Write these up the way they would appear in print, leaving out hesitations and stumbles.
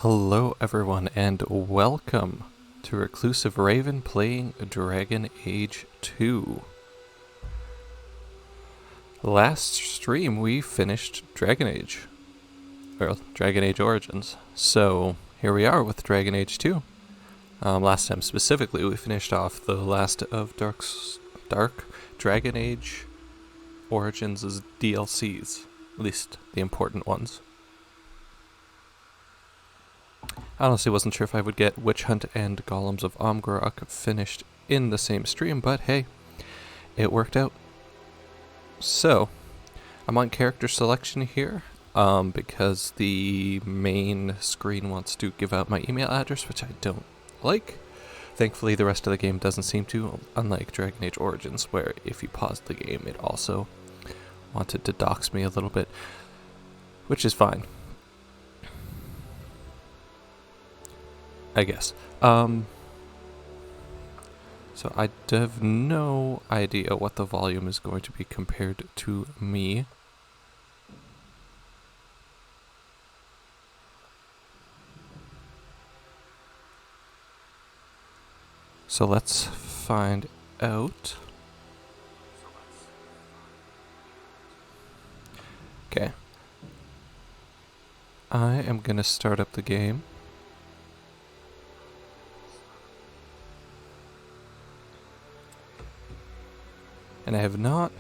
Hello everyone and welcome to Reclusive Raven playing Dragon Age 2. Last stream we finished Dragon Age. Well, Dragon Age Origins. So here we are with Dragon Age 2. Last time specifically we finished off the last of Dark Dragon Age Origins' DLCs. At least the important ones. I honestly wasn't sure if I would get Witch Hunt and Golems of Omgorok finished in the same stream, but hey, it worked out. So, I'm on character selection here, because the main screen wants to give out my email address, which I don't like. Thankfully, the rest of the game doesn't seem to, unlike Dragon Age Origins, where if you pause the game, it also wanted to dox me a little bit, which is fine. I guess. So I have no idea what the volume is going to be compared to me. So let's find out. Okay. I am gonna start up the game. And I have not,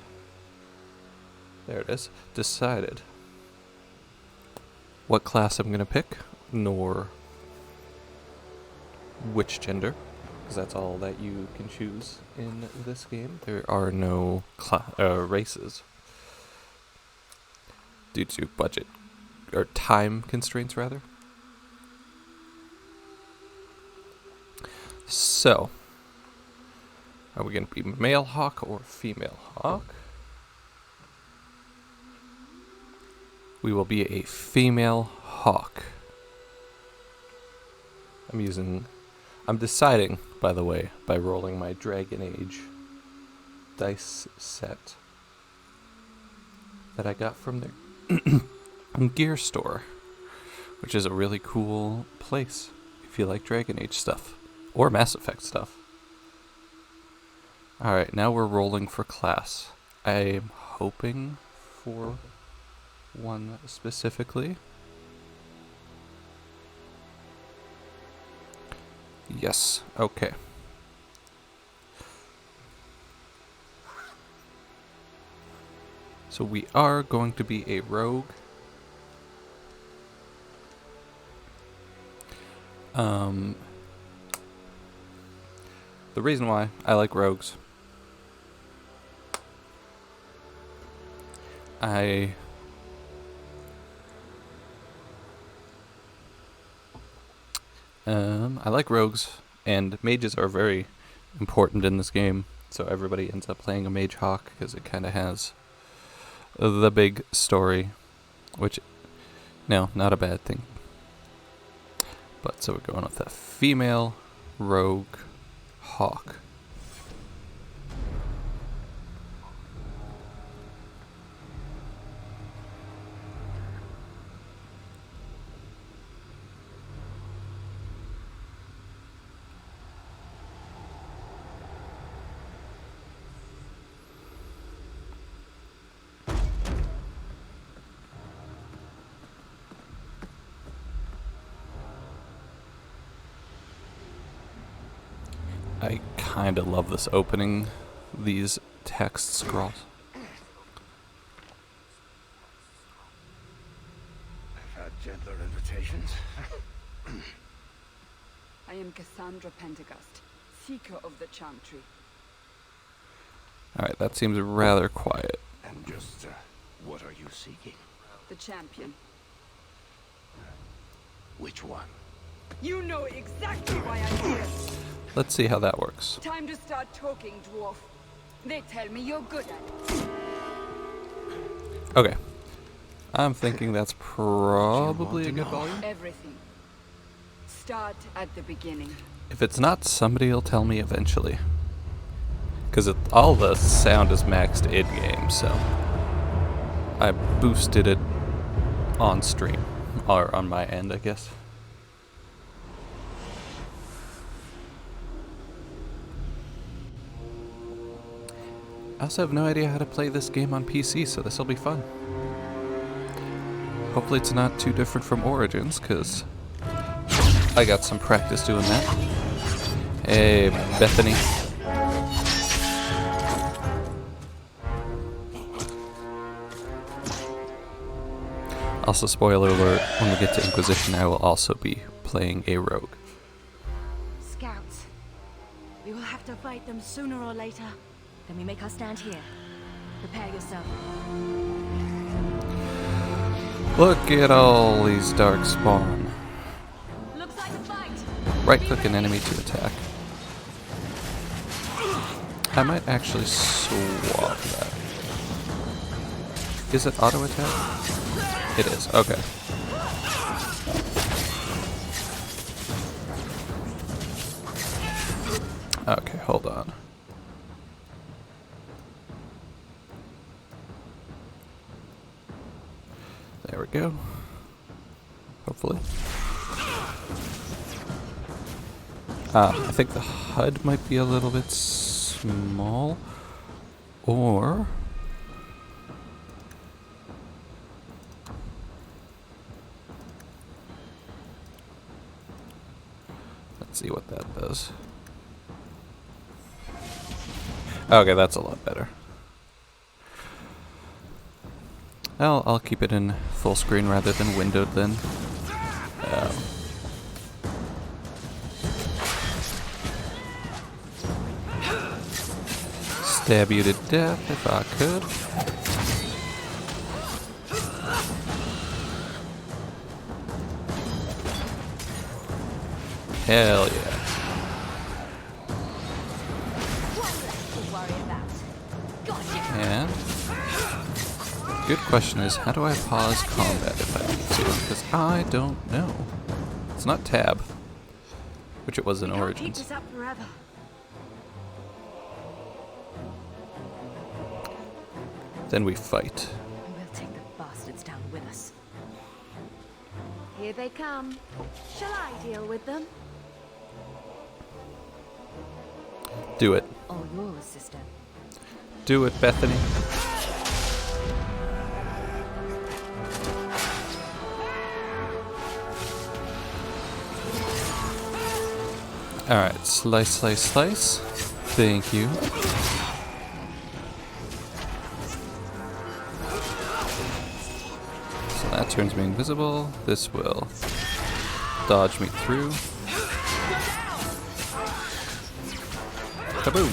there it is, decided what class I'm going to pick, nor which gender, because that's all that you can choose in this game. There are no races due to budget, or time constraints rather. So, are we going to be male hawk or female hawk? We will be a female hawk. I'm deciding, by the way, by rolling my Dragon Age dice set that I got from their gear store, which is a really cool place if you like Dragon Age stuff, or Mass Effect stuff. Alright, now we're rolling for class. I'm hoping for one specifically. Yes, okay. So we are going to be a rogue. The reason why I like rogues, I like rogues, and mages are very important in this game, so everybody ends up playing a mage hawk because it kind of has the big story, which, no, not a bad thing. But so we're going with a female rogue hawk. I kind of love this opening, these text scrolls. I've had gentler invitations. I am Cassandra Pendergast, Seeker of the Chantry. Alright, that seems rather quiet. And just, what are you seeking? The champion. Which one? You know exactly why I'm here. Let's see how that works. Time to start talking, dwarf. They tell me you're good at it. Okay. I'm thinking that's probably a good volume. Everything. Start at the beginning. If it's not, somebody will tell me eventually. Because all the sound is maxed in-game, so I boosted it on stream. Or on my end, I guess. I also have no idea how to play this game on PC, so this will be fun. Hopefully it's not too different from Origins, because I got some practice doing that. Hey, Bethany. Also, spoiler alert, when we get to Inquisition, I will also be playing a rogue. Scouts. We will have to fight them sooner or later. Then we make our stand here. Prepare yourself. Look at all these dark spawn. Looks like a fight. Right-click an enemy to attack. I might actually swap that. Is it auto attack? It is, okay. Okay, hold on. There we go. Hopefully. I think the HUD might be a little bit small. Or... let's see what that does. Okay, that's a lot better. I'll keep it in full screen rather than windowed then. Stab you to death if I could. Hell yeah. And good question is, how do I pause combat if I need to? Because I don't know. It's not tab, which it was in Keep Origins. this up forever. Then we fight. And we'll take the bastards down with us. Here they come. Shall I deal with them? Do it. All yours, sister. Do it, Bethany. Alright, slice, slice, slice. Thank you. So that turns me invisible. This will dodge me through. Kaboom!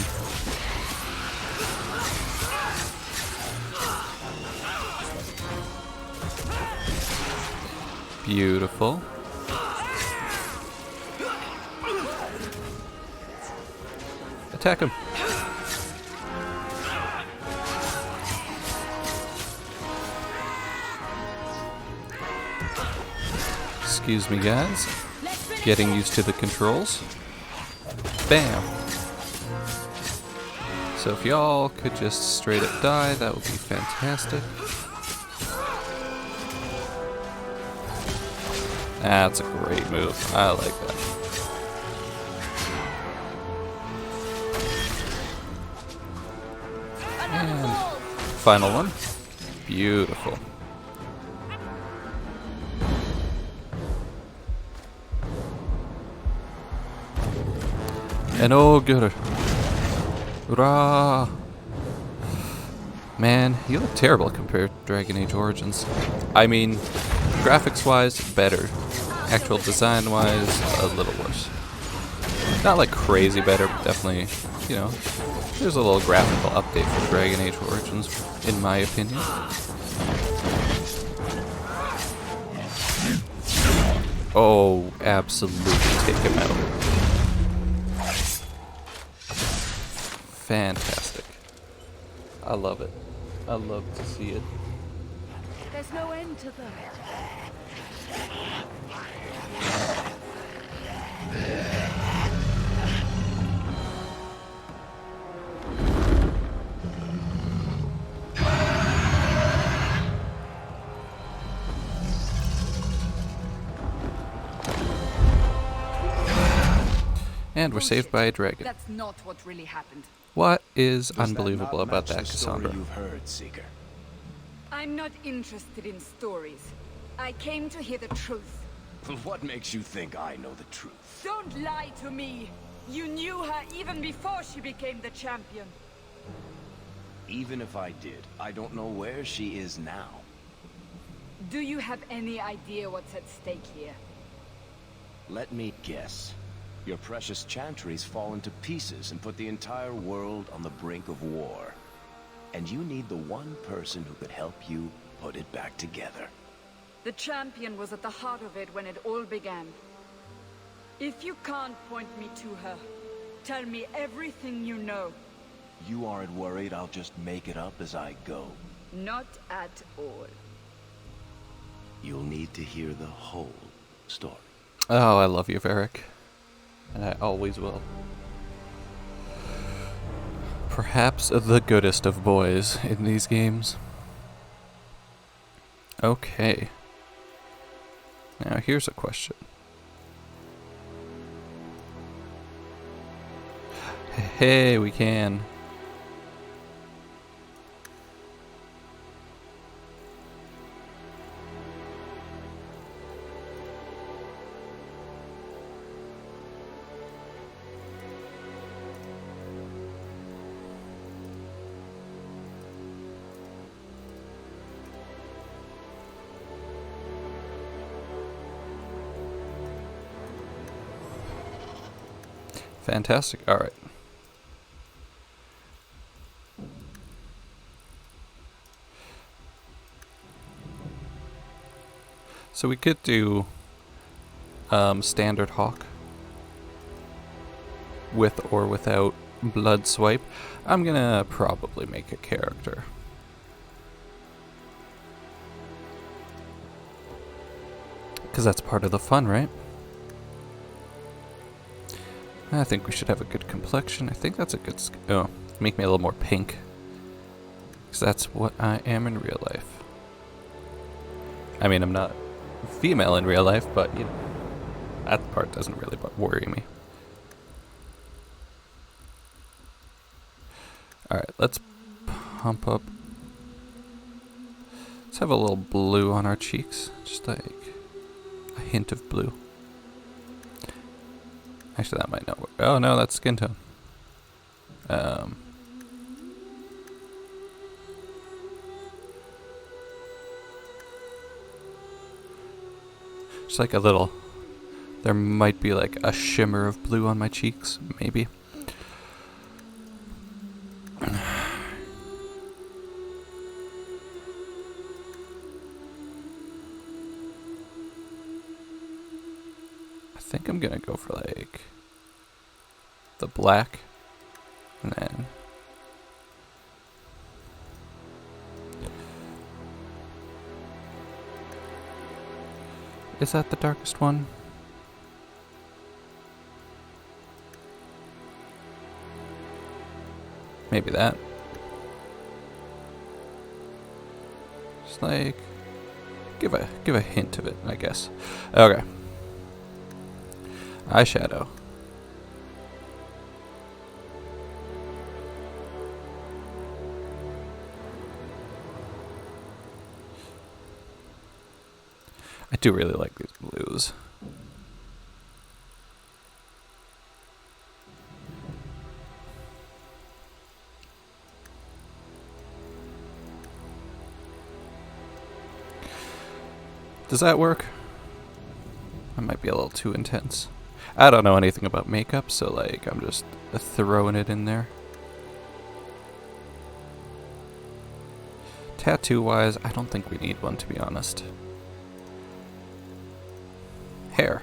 Beautiful. Attack him. Excuse me, guys. Getting used to the controls. Bam. So if y'all could just straight up die, that would be fantastic. That's a great move. I like that. And final one. Beautiful. And oh, good. Hurrah! Man, you look terrible compared to Dragon Age Origins. I mean, graphics-wise, better. Actual design-wise, a little worse. Not like crazy better, but definitely, you know, there's a little graphical update for Dragon Age Origins, in my opinion. Oh, absolutely take him out. Fantastic. I love it. I love to see it. There's no end to them. And we're saved by a dragon. That's not what really happened. What is Does unbelievable that not about match that, the story Cassandra? you've heard, Seeker? I'm not interested in stories. I came to hear the truth. What makes you think I know the truth? Don't lie to me! You knew her even before she became the champion. Even if I did, I don't know where she is now. Do you have any idea what's at stake here? Let me guess. Your precious chantry's fallen to pieces and put the entire world on the brink of war. And you need the one person who could help you put it back together. The champion was at the heart of it when it all began. If you can't point me to her, tell me everything you know. You aren't worried I'll just make it up as I go? Not at all. You'll need to hear the whole story. Oh, I love you, Varric. And I always will. Perhaps the goodest of boys in these games. Okay. Now here's a question. Hey, we can. Fantastic. All right. So we could do standard Hawk with or without blood swipe. I'm gonna probably make a character. Because that's part of the fun, right? I think we should have a good complexion. I think that's a good... Oh, make me a little more pink. Because that's what I am in real life. I mean, I'm not female in real life, but, you know, that part doesn't really worry me. Alright, let's pump up. Let's have a little blue on our cheeks. Just like a hint of blue. Actually, that might not work. Oh, no, that's skin tone. Just like a little... There might be like a shimmer of blue on my cheeks, maybe. I think I'm gonna go for like the black and then is that the darkest one? Maybe that. Just like give a hint of it, I guess. Okay. Eyeshadow. I do really like these blues. Does that work? That might be a little too intense. I don't know anything about makeup, so like I'm just throwing it in there. Tattoo-wise, I don't think we need one, to be honest. Hair.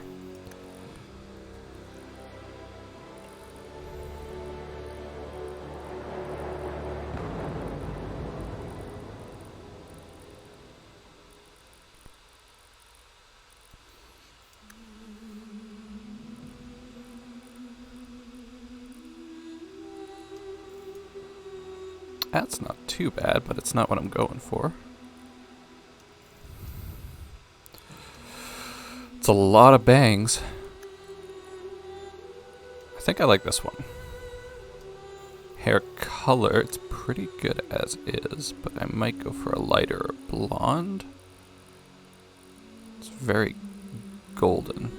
That's not too bad, but it's not what I'm going for. It's a lot of bangs. I think I like this one. Hair color, it's pretty good as is, but I might go for a lighter blonde. It's very golden.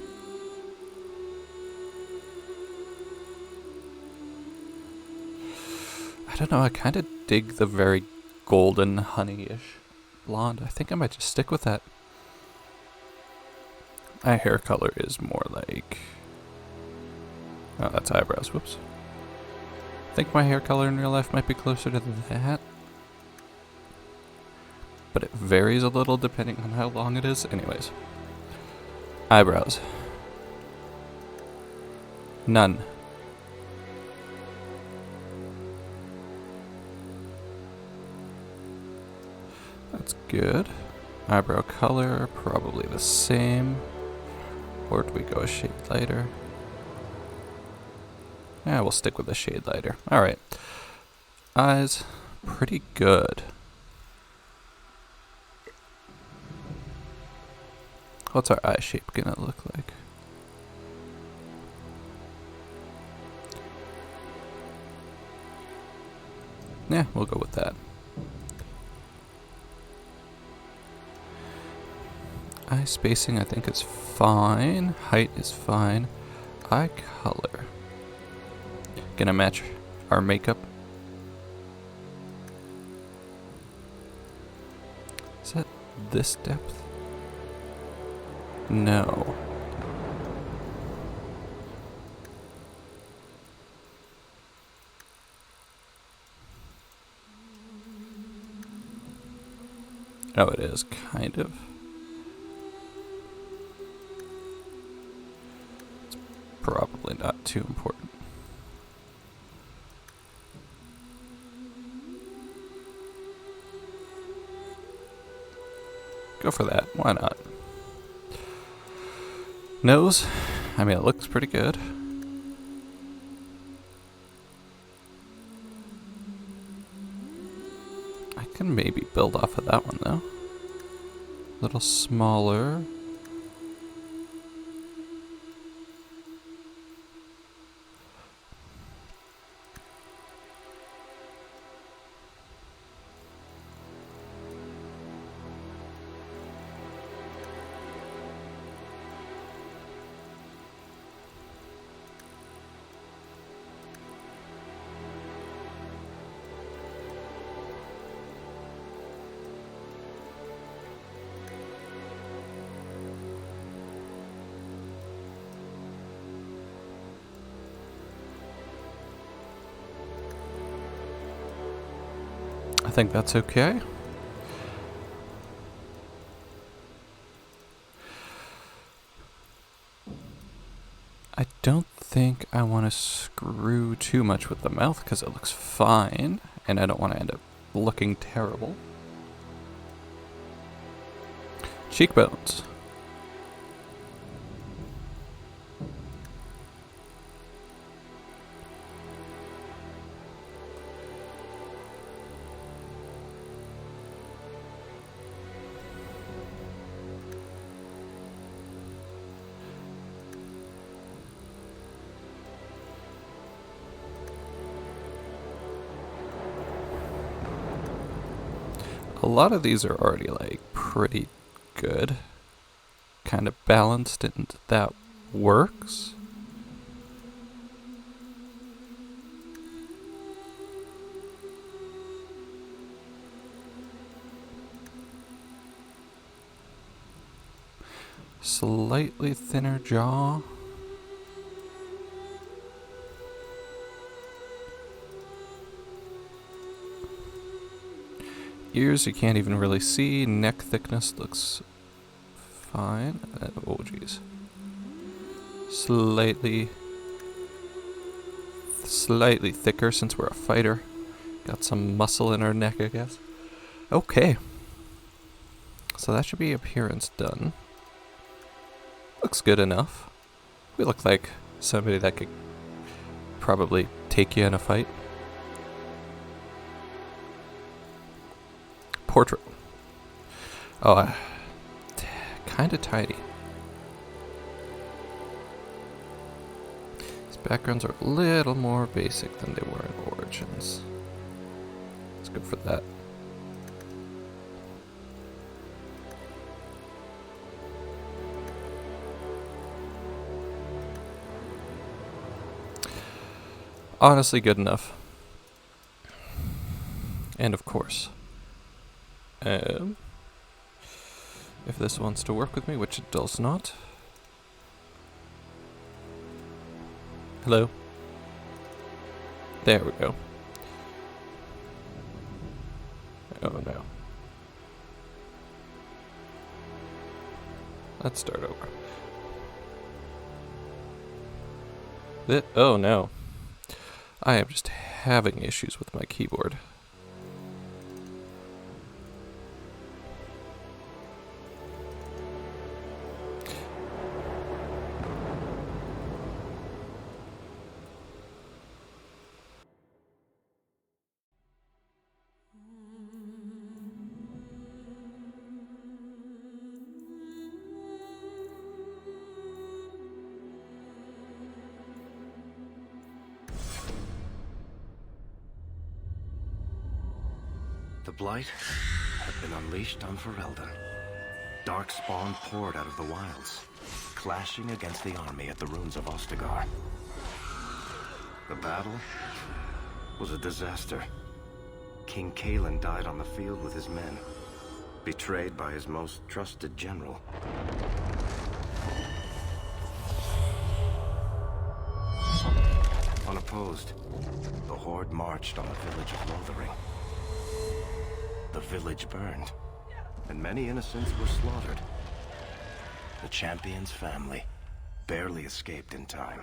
I don't know, I kind of dig the very golden honey-ish blonde. I think I might just stick with that. My hair color is more like... Oh, that's eyebrows, whoops. I think my hair color in real life might be closer to that. But it varies a little depending on how long it is. Anyways. Eyebrows. None. That's good. Eyebrow color, probably the same. Or do we go a shade lighter? Yeah, we'll stick with a shade lighter. Alright. Eyes, pretty good. What's our eye shape gonna look like? Yeah, we'll go with that. Eye spacing I think is fine. Height is fine. Eye color. Gonna match our makeup. Is that this depth? No. Oh, it is, kind of. It's probably not too important. Go for that. Why not? Nose. I mean, it looks pretty good. I can maybe build off of that one, though. A little smaller. I think that's okay. I don't think I want to screw too much with the mouth because it looks fine, and I don't want to end up looking terrible. Cheekbones. A lot of these are already like pretty good, kind of balanced, and that works. Slightly thinner jaw. Ears you can't even really see. Neck thickness looks fine. Oh geez. Slightly thicker since we're a fighter. Got some muscle in our neck, I guess. Okay. So that should be appearance done. Looks good enough. We look like somebody that could probably take you in a fight. Portrait. Oh, kind of tiny. It's Backgrounds are a little more basic than they were in Origins. Let's go for that. Honestly, good enough. And of course, if this wants to work with me, which it does not. Hello? There we go. Oh no. Let's start over. Oh no. I am just having issues with my keyboard. The Blight had been unleashed on Ferelden. Dark spawn poured out of the wilds, clashing against the army at the ruins of Ostagar. The battle was a disaster. King Cailan died on the field with his men, betrayed by his most trusted general. Unopposed, the Horde marched on the village of Lothering. The village burned, and many innocents were slaughtered. The champion's family barely escaped in time.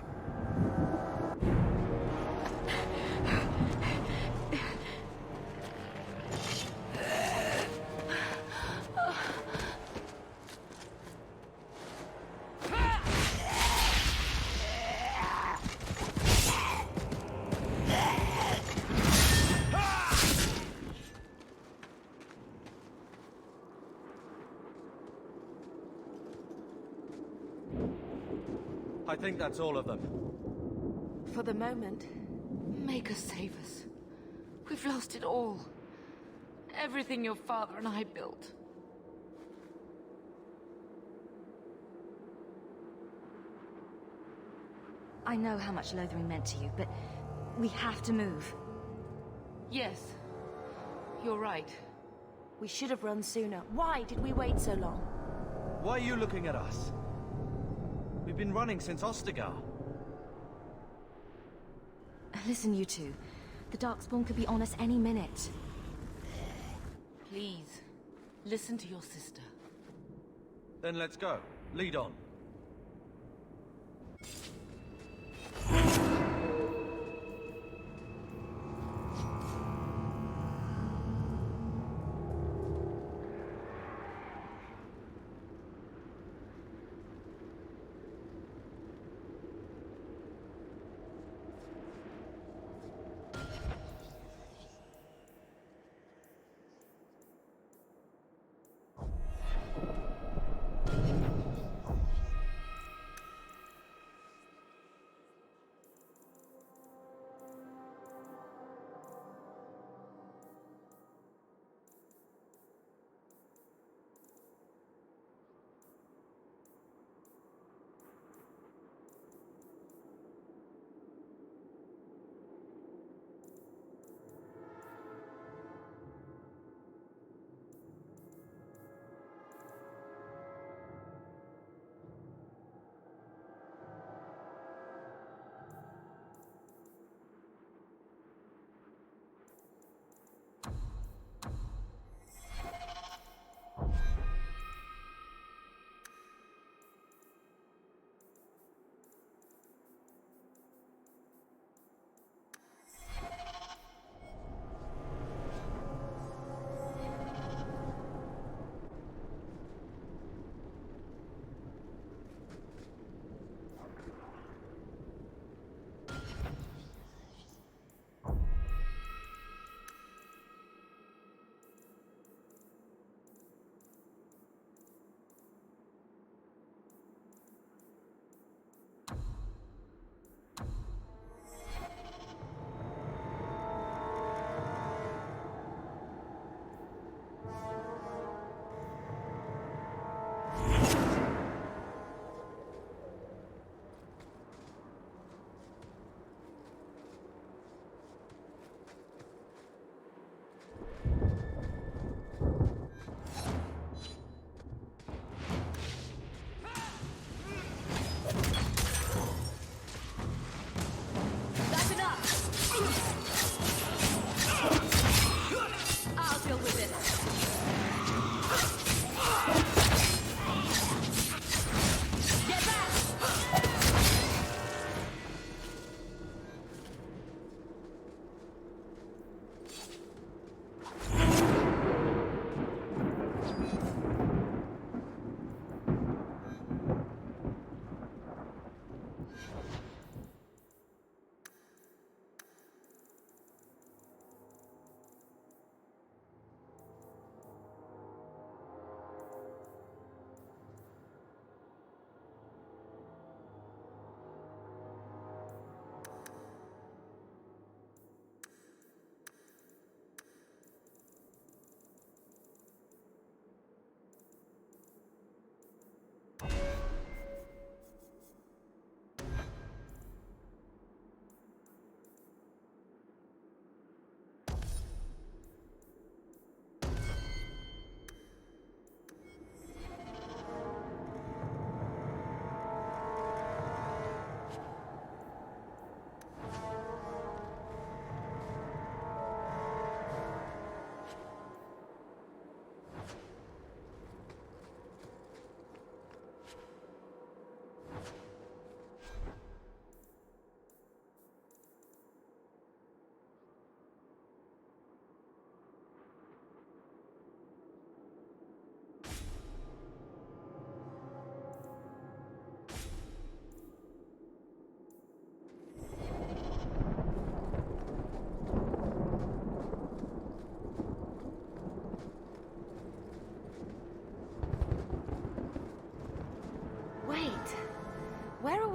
I think that's all of them. For the moment, Maker save us. We've lost it all. Everything your father and I built. I know how much Lothering meant to you, but we have to move. Yes, you're right. We should have run sooner. Why did we wait so long? Why are you looking at us? We've been running since Ostagar. Listen, you two. The Darkspawn could be on us any minute. Please, listen to your sister. Then let's go. Lead on.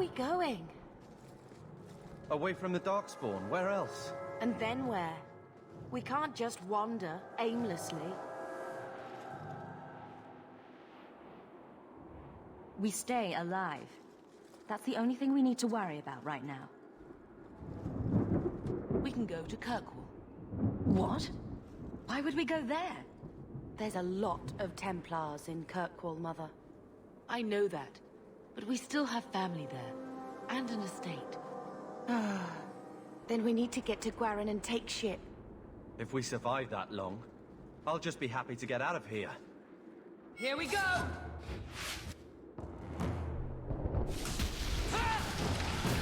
we going? Away from the Darkspawn, where else? And then where? We can't just wander aimlessly. We stay alive. That's the only thing we need to worry about right now. We can go to Kirkwall. What? Why would we go there? There's a lot of Templars in Kirkwall, Mother. I know that, but we still have family there, and an estate. Then we need to get to Gwarin and take ship. If we survive that long, I'll just be happy to get out of here. Here we go!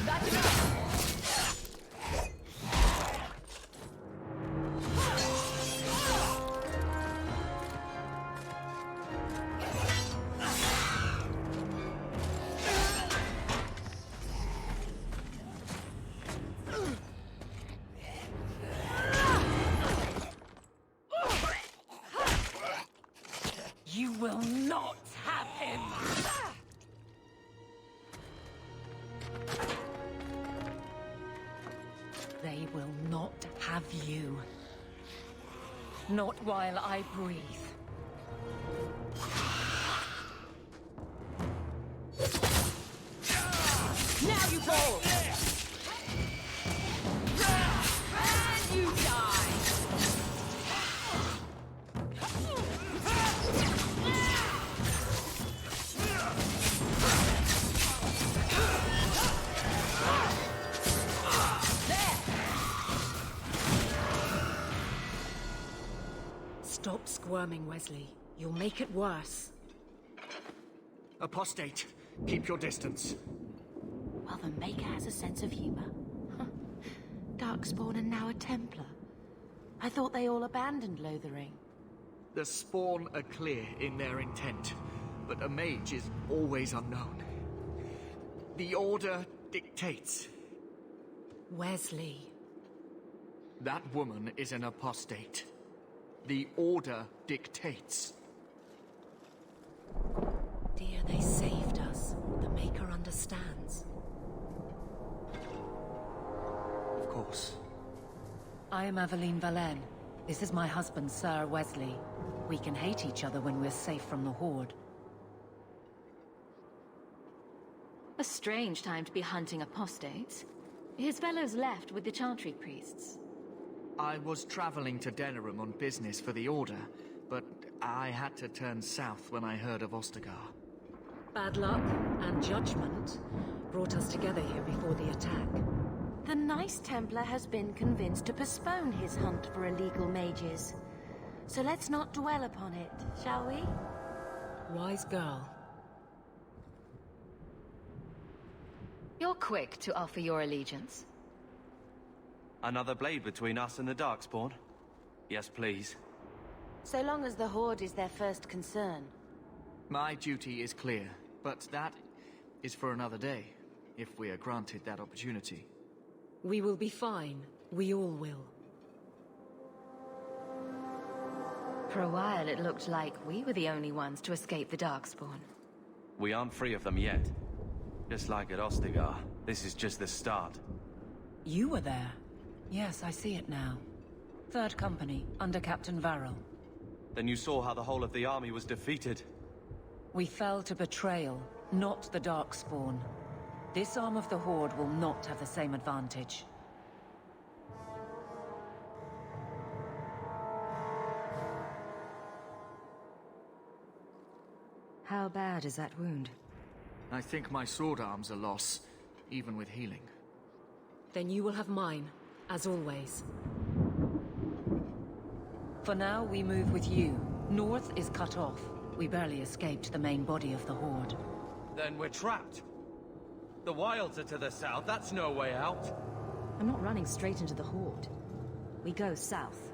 That's enough! You will not have him! They will not have you. Not while I breathe. Now you fall! And you die! Stop squirming, Wesley. You'll make it worse. Apostate, keep your distance. Well, the Maker has a sense of humor. Darkspawn and now a Templar. I thought they all abandoned Lothering. The Spawn are clear in their intent, but a mage is always unknown. The Order dictates. Wesley. That woman is an apostate. The Order dictates. Dear, they saved us. The Maker understands. Of course. I am Aveline Valen. This is my husband, Sir Wesley. We can hate each other when we're safe from the Horde. A strange time to be hunting apostates. His fellows left with the Chantry priests. I was traveling to Denerim on business for the Order, but I had to turn south when I heard of Ostagar. Bad luck and judgment brought us together here before the attack. The nice Templar has been convinced to postpone his hunt for illegal mages. So let's not dwell upon it, shall we? Wise girl. You're quick to offer your allegiance. Another blade between us and the Darkspawn? Yes, please. So long as the Horde is their first concern. My duty is clear, but that is for another day, if we are granted that opportunity. We will be fine. We all will. For a while, it looked like we were the only ones to escape the Darkspawn. We aren't free of them yet. Just like at Ostagar, this is just the start. You were there. Yes, I see it now. Third Company, under Captain Varel. Then you saw how the whole of the army was defeated. We fell to betrayal, not the Darkspawn. This arm of the Horde will not have the same advantage. How bad is that wound? I think my sword arm's a loss, even with healing. Then you will have mine, as always. For now, we move with you. North is cut off. We barely escaped the main body of the Horde. Then we're trapped. The Wilds are to the south, that's no way out. I'm not running straight into the Horde. We go south.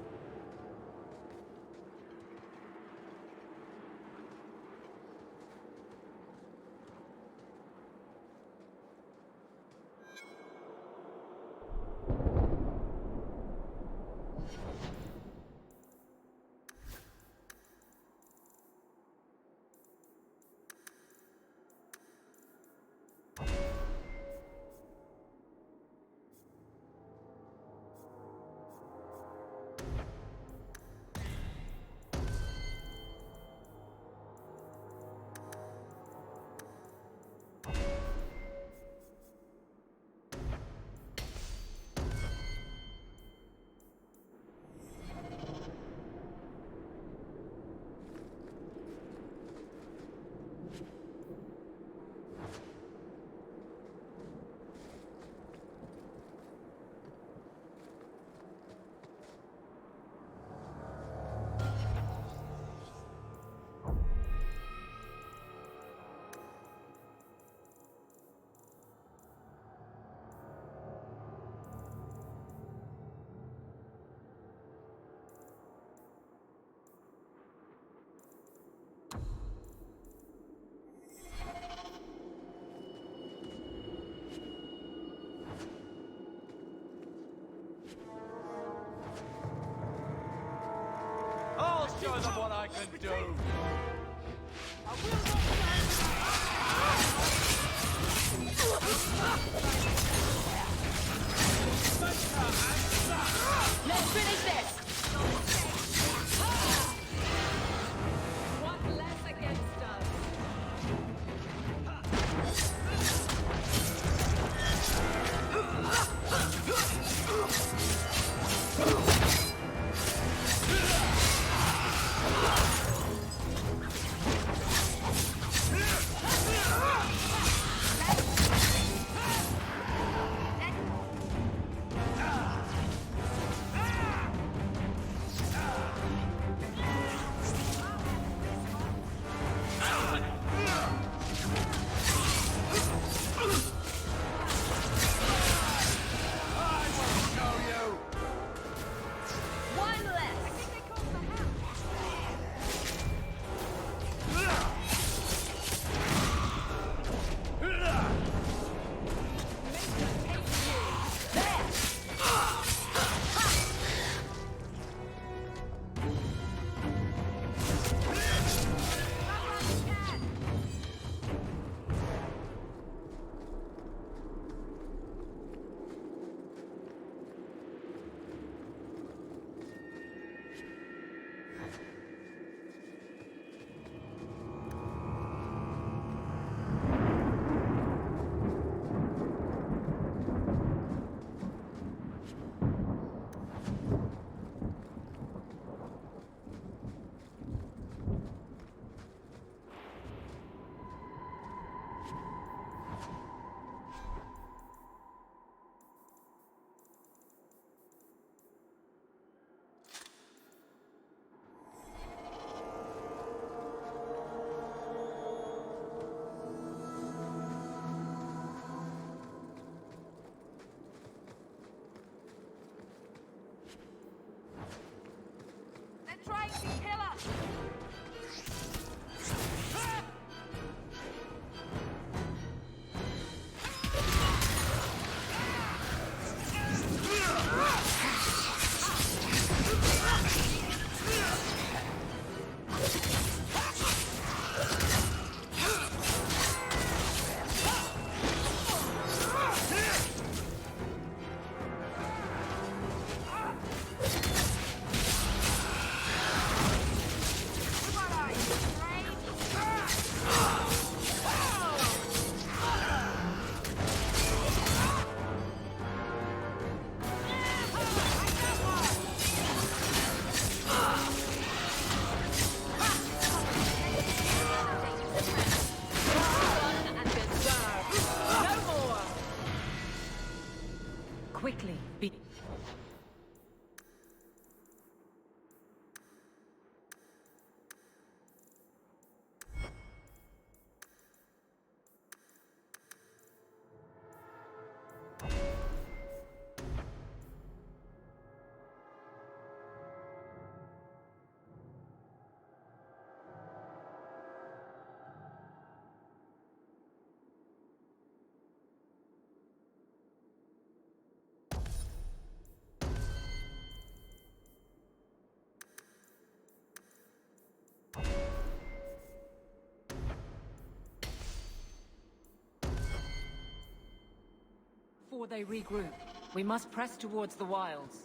before they regroup. We must press towards the wilds.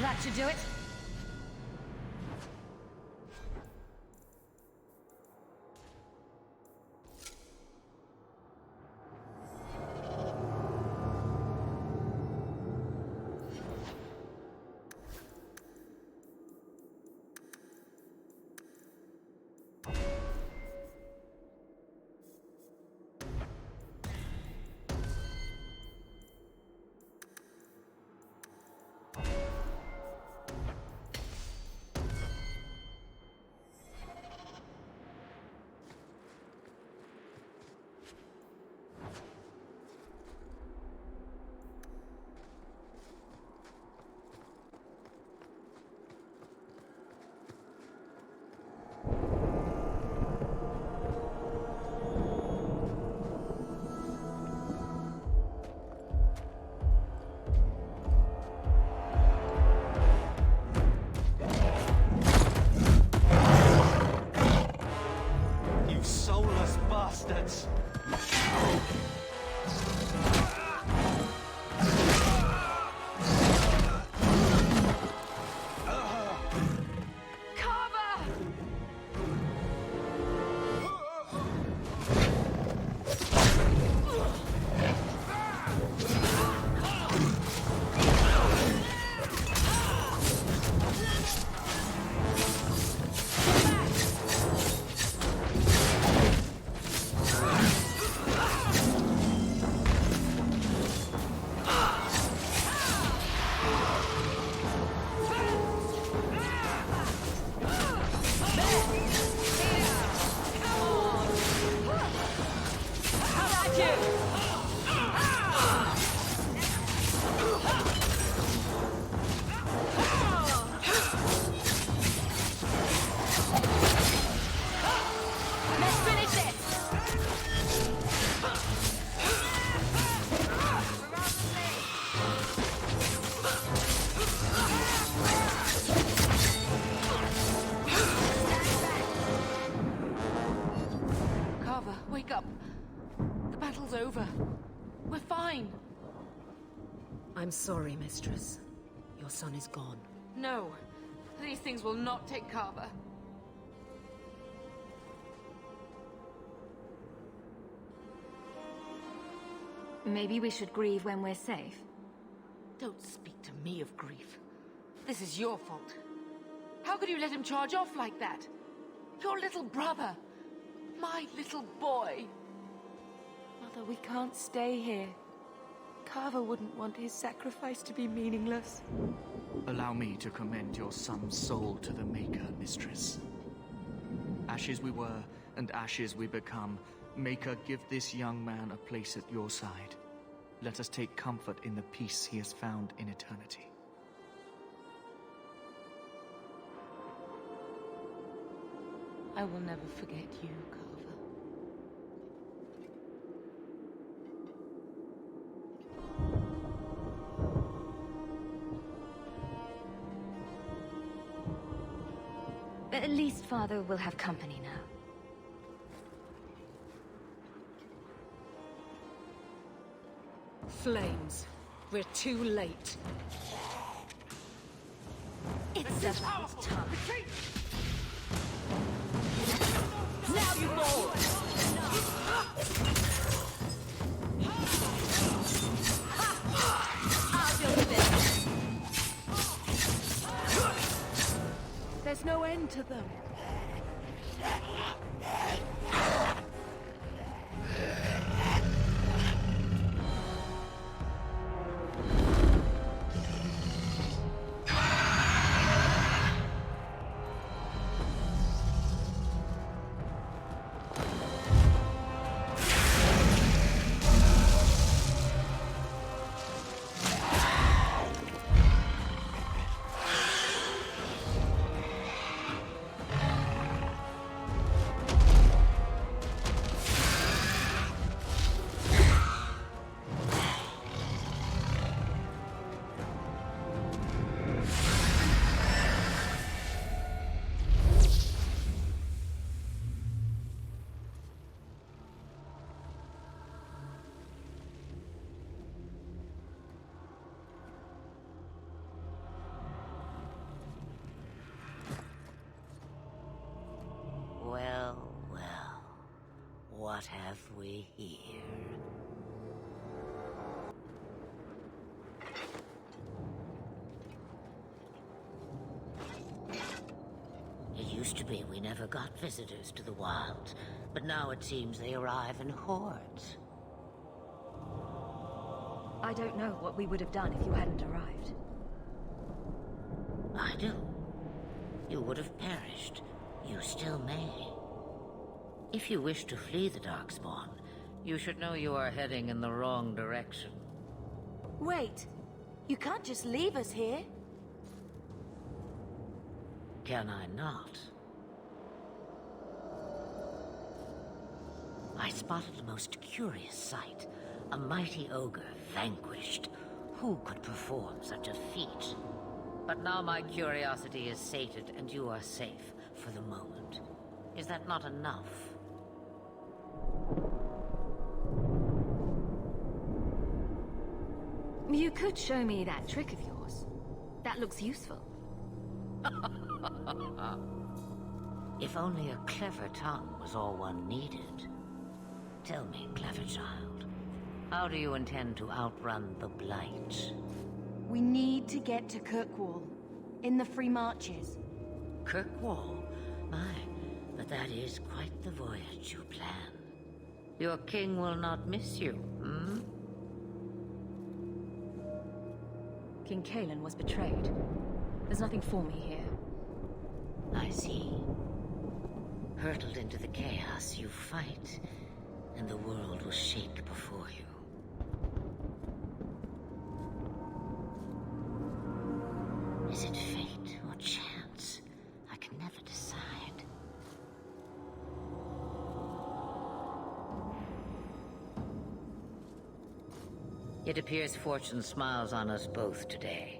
That should do it. bastards! Wake up. The battle's over. We're fine. I'm sorry, Mistress. Your son is gone. No. These things will not take Carver. Maybe we should grieve when we're safe. Don't speak to me of grief. This is your fault. How could you let him charge off like that? Your little brother. My little boy. Mother, we can't stay here. Carver wouldn't want his sacrifice to be meaningless. Allow me to commend your son's soul to the Maker, Mistress. Ashes we were, and ashes we become. Maker, give this young man a place at your side. Let us take comfort in the peace he has found in eternity. I will never forget you, Carver. At least Father will have company now. Flames. We're too late. It's about time. Now you fall! I'll deal with this. There's no end to them. What have we here? It used to be we never got visitors to the wilds, but now it seems they arrive in hordes. I don't know what we would have done if you hadn't arrived. I do. You would have perished. You still may. If you wish to flee the Darkspawn, you should know you are heading in the wrong direction. Wait. You can't just leave us here. Can I not? I spotted a most curious sight. A mighty ogre vanquished. Who could perform such a feat? But now my curiosity is sated and you are safe for the moment. Is that not enough? You could show me that trick of yours. That looks useful. If only a clever tongue was all one needed. Tell me, clever child, how do you intend to outrun the Blight? We need to get to Kirkwall, in the Free Marches. Kirkwall? My, but that is quite the voyage you plan. Your king will not miss you, hmm? King Cailan was betrayed. There's nothing for me here. I see. Hurtled into the chaos, you fight, and the world will shake before you. Is it fate or chance? I can never decide. It appears fortune smiles on us both today.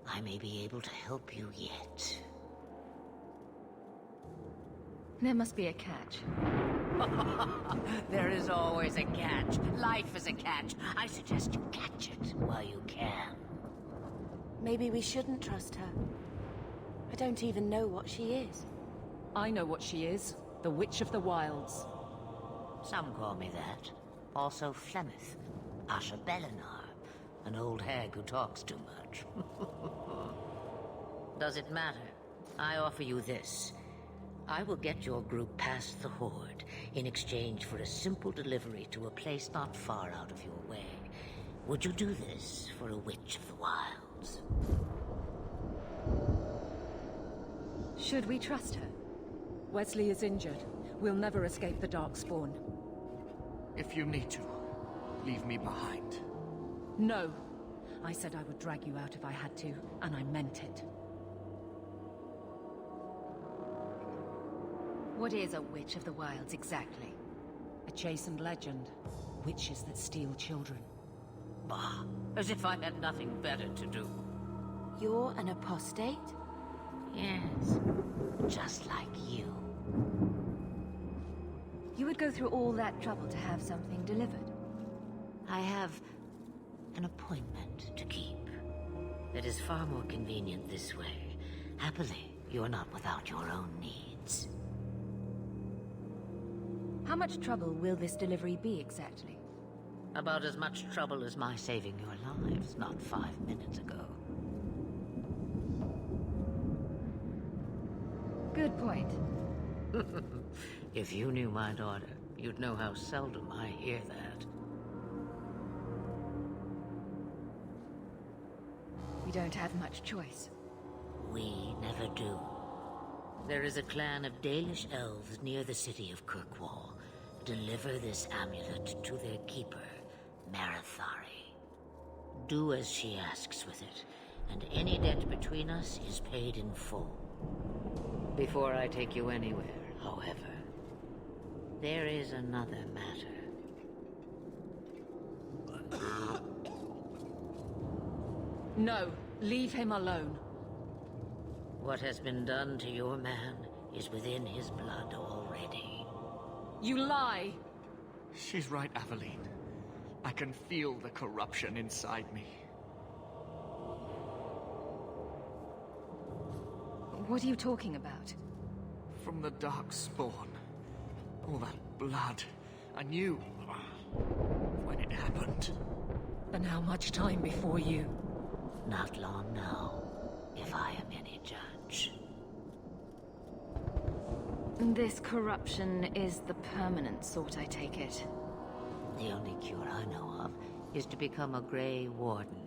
I may be able to help you yet. There must be a catch. There is always a catch. Life is a catch. I suggest you catch it while you can. Maybe we shouldn't trust her. I don't even know what she is. I know what she is. The Witch of the Wilds. Some call me that. Also Flemeth. Asha Belinar. An old hag who talks too much. Does it matter? I offer you this. I will get your group past the Horde in exchange for a simple delivery to a place not far out of your way. Would you do this for a Witch of the Wilds? Should we trust her? Wesley is injured. We'll never escape the Darkspawn. If you need to, leave me behind. No. I said I would drag you out if I had to, and I meant it. What is a Witch of the Wilds exactly? A chastened legend. Witches that steal children. Bah, as if I had nothing better to do. You're an apostate? Yes, just like you. You would go through all that trouble to have something delivered? I have an appointment to keep. It is far more convenient this way. Happily, you're not without your own needs. How much trouble will this delivery be exactly? About as much trouble as my saving your lives not 5 minutes ago. Good point. If you knew my daughter, you'd know how seldom I hear that. We don't have much choice. We never do. There is a clan of Dalish elves near the city of Kirkwall. Deliver this amulet to their keeper, Marithari. Do as she asks with it, and any debt between us is paid in full. Before I take you anywhere, however, there is another matter. No, leave him alone. What has been done to your man is within his blood already. You lie! She's right, Aveline. I can feel the corruption inside me. What are you talking about? From the Darkspawn. All that blood I knew when it happened. And how much time before you? Not long now, if I am any judge. This corruption is the permanent sort, I take it. The only cure I know of is to become a Grey Warden.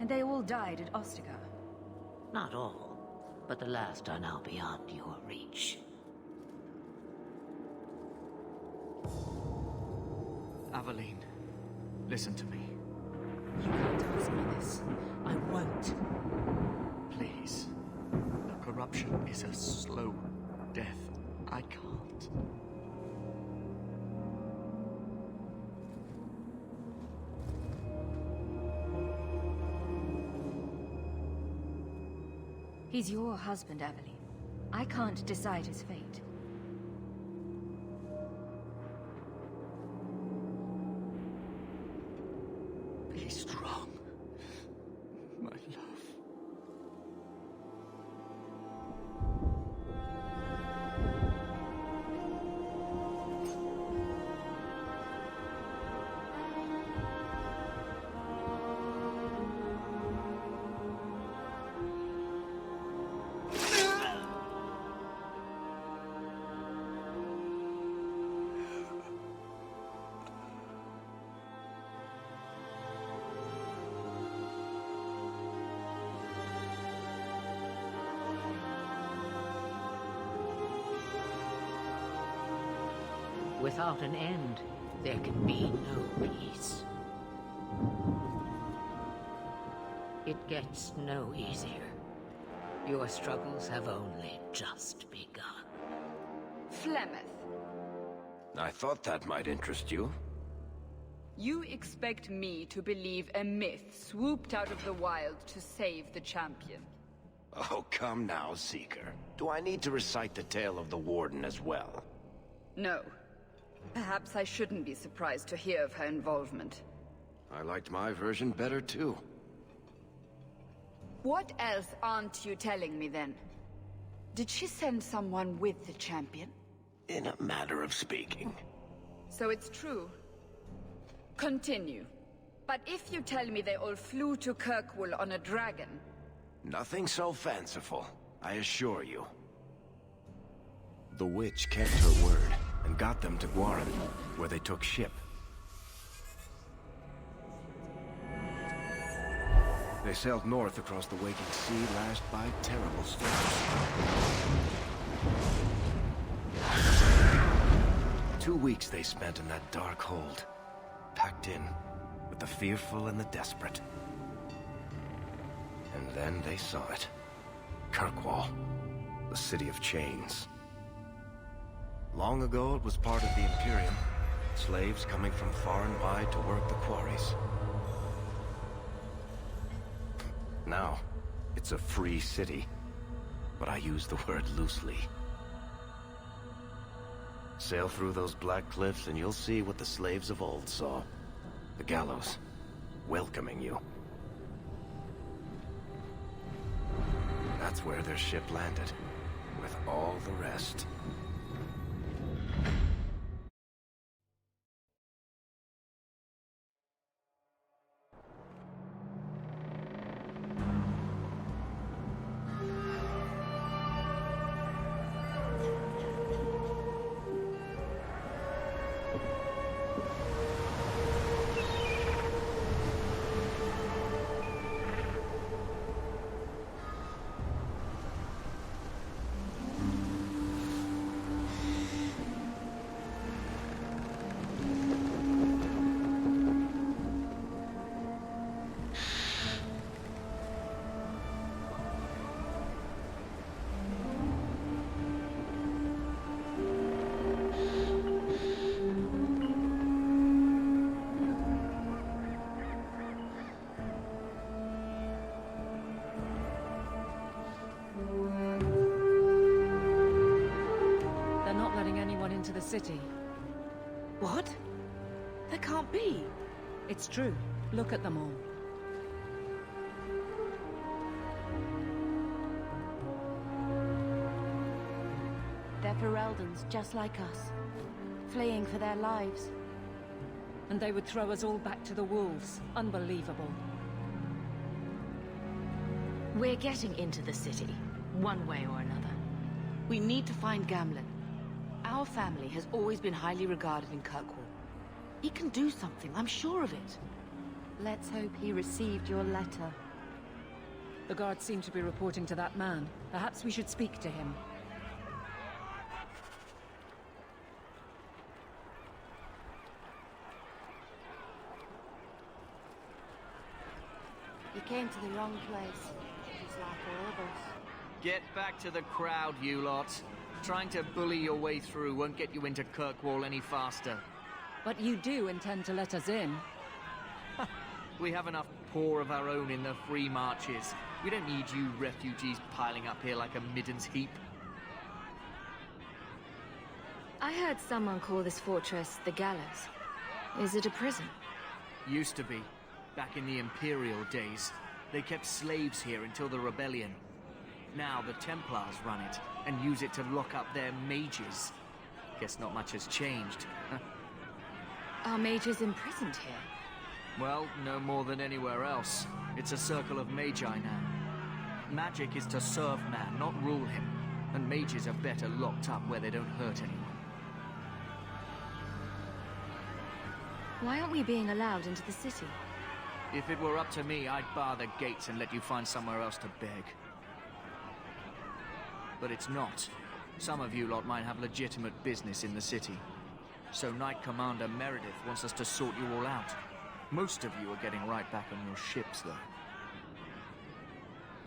And they all died at Ostagar. Not all, but the last are now beyond your reach. Aveline, listen to me. You can't ask me this. I won't. Please. The corruption is a slow death. I can't. He's your husband, Aveline. I can't decide his fate. Be strong, my love. Without an end, there can be no peace. It gets no easier. Your struggles have only just begun. Flemeth, I thought that might interest you. you expect me to believe a myth swooped out of the wild to save the champion? Oh, come now, Seeker. Do I need to recite the tale of the Warden as well? No. Perhaps I shouldn't be surprised to hear of her involvement. I liked my version better, too. What else aren't you telling me, then? Did she send someone with the champion? In a matter of speaking. So it's true. Continue. But if you tell me they all flew to Kirkwall on a dragon... Nothing so fanciful, I assure you. The witch kept her word, and got them to Guaran, where they took ship. They sailed north across the waking sea, lashed by terrible storms. 2 weeks they spent in that dark hold, packed in with the fearful and the desperate. And then they saw it. Kirkwall, the city of chains. Long ago it was part of the Imperium, slaves coming from far and wide to work the quarries. Now, it's a free city, but I use the word loosely. Sail through those black cliffs and you'll see what the slaves of old saw. The gallows, welcoming you. That's where their ship landed, with all the rest. Into the city. What? That can't be. It's true. Look at them all. They're Fereldans, just like us. fleeing for their lives. And they would throw us all back to the wolves. Unbelievable. We're getting into the city, one way or another. We need to find Gamlen. Our family has always been highly regarded in Kirkwall. He can do something, I'm sure of it. Let's hope he received your letter. The guards seem to be reporting to that man. Perhaps we should speak to him. You came to the wrong place, just like all of us. Get back to the crowd, you lot. Trying to bully your way through won't get you into Kirkwall any faster. But you do intend to let us in. We have enough poor of our own in the free marches. We don't need you refugees piling up here like a middens heap. I heard someone call this fortress the Gallows. Is it a prison? Used to be. Back in the Imperial days. They kept slaves here until the rebellion. Now the Templars run it, and use it to lock up their mages. Guess not much has changed. Are mages imprisoned here? Well, no more than anywhere else. It's a circle of magi now. Magic is to serve man, not rule him. And mages are better locked up where they don't hurt anyone. Why aren't we being allowed into the city? If it were up to me, I'd bar the gates and let you find somewhere else to beg. But it's not. Some of you lot might have legitimate business in the city. So Knight Commander Meredith wants us to sort you all out. Most of you are getting right back on your ships, though.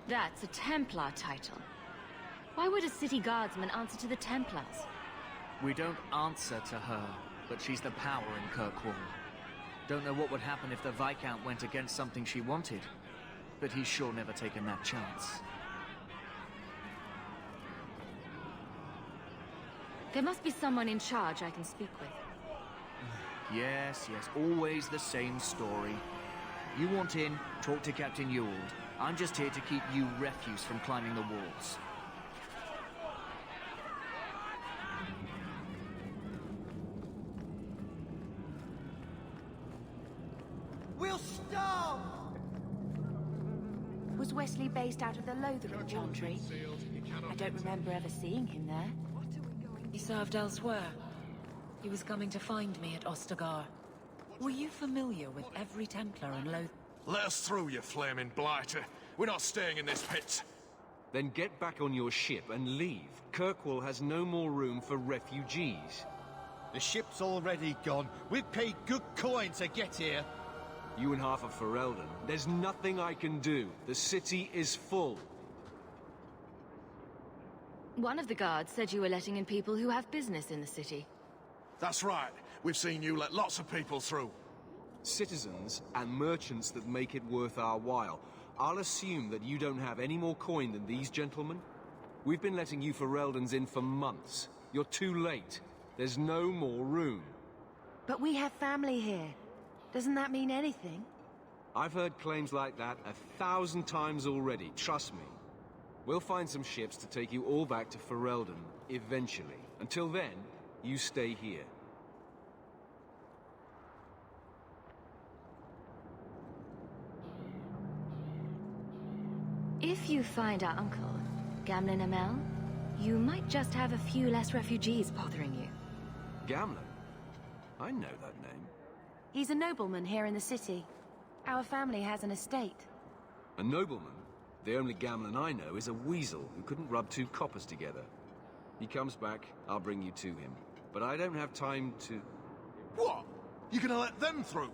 That's a Templar title. Why would a city guardsman answer to the Templars? We don't answer to her, but she's the power in Kirkwall. Don't know what would happen if the Viscount went against something she wanted, but he's sure never taken that chance. There must be someone in charge I can speak with. Yes, always the same story. You want in, talk to Captain Ewald. I'm just here to keep you refuse from climbing the walls. We'll starve! Was Wesley based out of the Lothering Chantry? I don't remember ever seeing him there. He served elsewhere. He was coming to find me at Ostagar. Were you familiar with every Templar in Lothering? Let us through, you flaming blighter. We're not staying in this pit. Then get back on your ship and leave. Kirkwall has no more room for refugees. The ship's already gone. We've paid good coin to get here. You and half of Ferelden. There's nothing I can do. The city is full. One of the guards said you were letting in people who have business in the city. That's right. We've seen you let lots of people through. Citizens and merchants that make it worth our while. I'll assume that you don't have any more coin than these gentlemen. We've been letting you Fereldans in for months. You're too late. There's no more room. But we have family here. Doesn't that mean anything? I've heard claims like that 1,000 times already, trust me. We'll find some ships to take you all back to Ferelden, eventually. Until then, you stay here. If you find our uncle, Gamlen Amell, you might just have a few less refugees bothering you. Gamlen? I know that name. He's a nobleman here in the city. Our family has an estate. A nobleman? The only Gamlen I know is a weasel who couldn't rub two coppers together. He comes back, I'll bring you to him. But I don't have time to... What? You gonna let them through?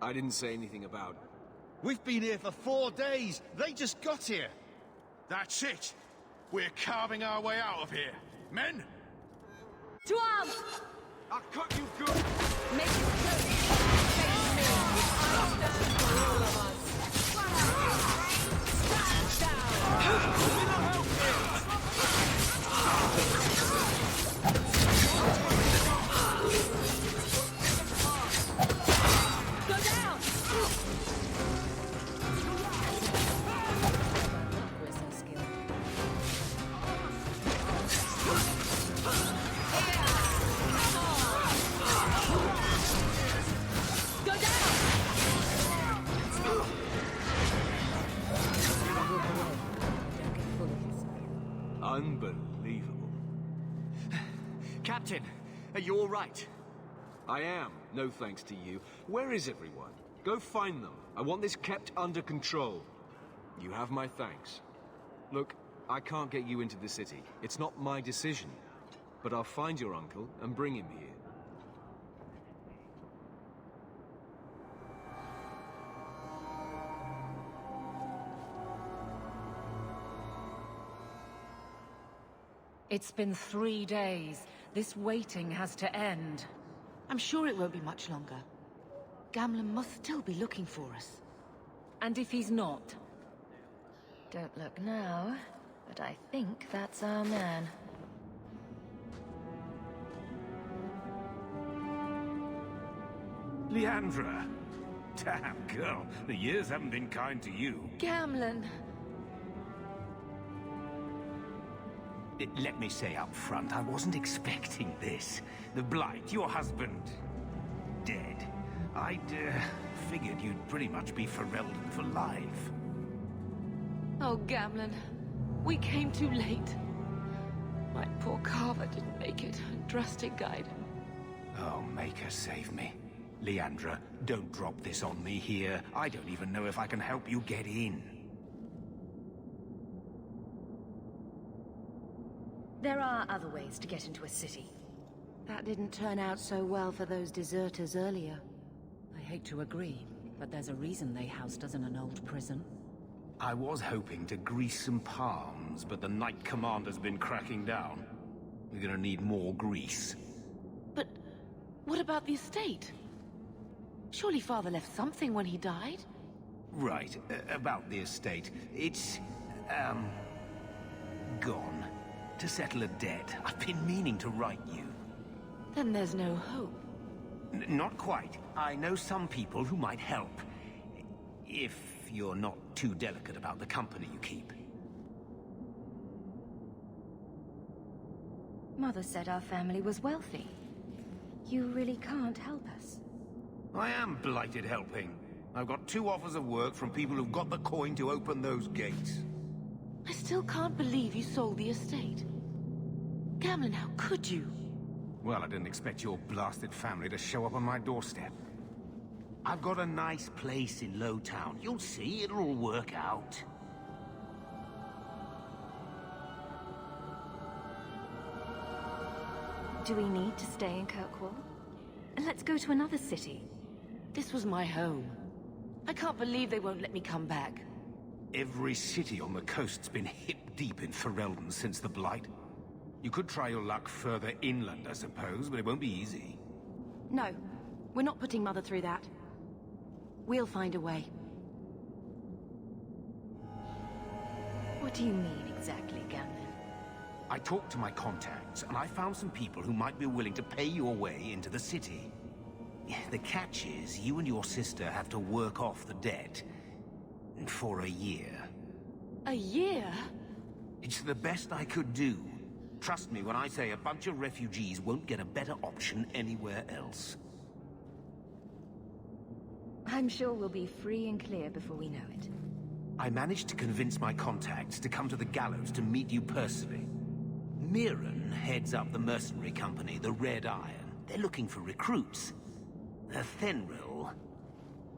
I didn't say anything about... We've been here for 4 days. They just got here. That's it. We're carving our way out of here. Men? To arms! I'll cut you good! Make it close! Face me! I stand for all of us! Stand down! Go down! We're so skilled. Come on! Unbelievable. Captain, are you all right? I am, no thanks to you. Where is everyone? Go find them. I want this kept under control. You have my thanks. Look, I can't get you into the city. It's not my decision. But I'll find your uncle and bring him here. It's been 3 days. This waiting has to end. I'm sure it won't be much longer. Gamlen must still be looking for us. And if he's not? Don't look now, but I think that's our man. Leandra! Damn, girl. The years haven't been kind to you. Gamlen! Let me say up front, I wasn't expecting this. The Blight, your husband, dead. I'd figured you'd pretty much be Ferelden for life. Oh, Gamlen. We came too late. My poor Carver didn't make it. Drastic guide. Oh, Maker, save me. Leandra, don't drop this on me here. I don't even know if I can help you get in. There are other ways to get into a city. That didn't turn out so well for those deserters earlier. I hate to agree, but there's a reason they housed us in an old prison. I was hoping to grease some palms, but the Knight Commander's been cracking down. We're gonna need more grease. But what about the estate? Surely Father left something when he died? Right, about the estate. It's, gone. To settle a debt. I've been meaning to write you. Then there's no hope. Not quite. I know some people who might help. If you're not too delicate about the company you keep. Mother said our family was wealthy. You really can't help us. I am blighted helping. I've got 2 offers of work from people who've got the coin to open those gates. I still can't believe you sold the estate. Gamlen, how could you? Well, I didn't expect your blasted family to show up on my doorstep. I've got a nice place in Lowtown. You'll see, it'll all work out. Do we need to stay in Kirkwall? Let's go to another city. This was my home. I can't believe they won't let me come back. Every city on the coast's been hip-deep in Ferelden since the Blight. You could try your luck further inland, I suppose, but it won't be easy. No, we're not putting Mother through that. We'll find a way. What do you mean exactly, Gamlen? I talked to my contacts, and I found some people who might be willing to pay your way into the city. The catch is, you and your sister have to work off the debt. For a year. A year? It's the best I could do. Trust me when I say a bunch of refugees won't get a better option anywhere else. I'm sure we'll be free and clear before we know it. I managed to convince my contacts to come to the gallows to meet you personally. Mirren heads up the mercenary company, the Red Iron. They're looking for recruits. Fenrir,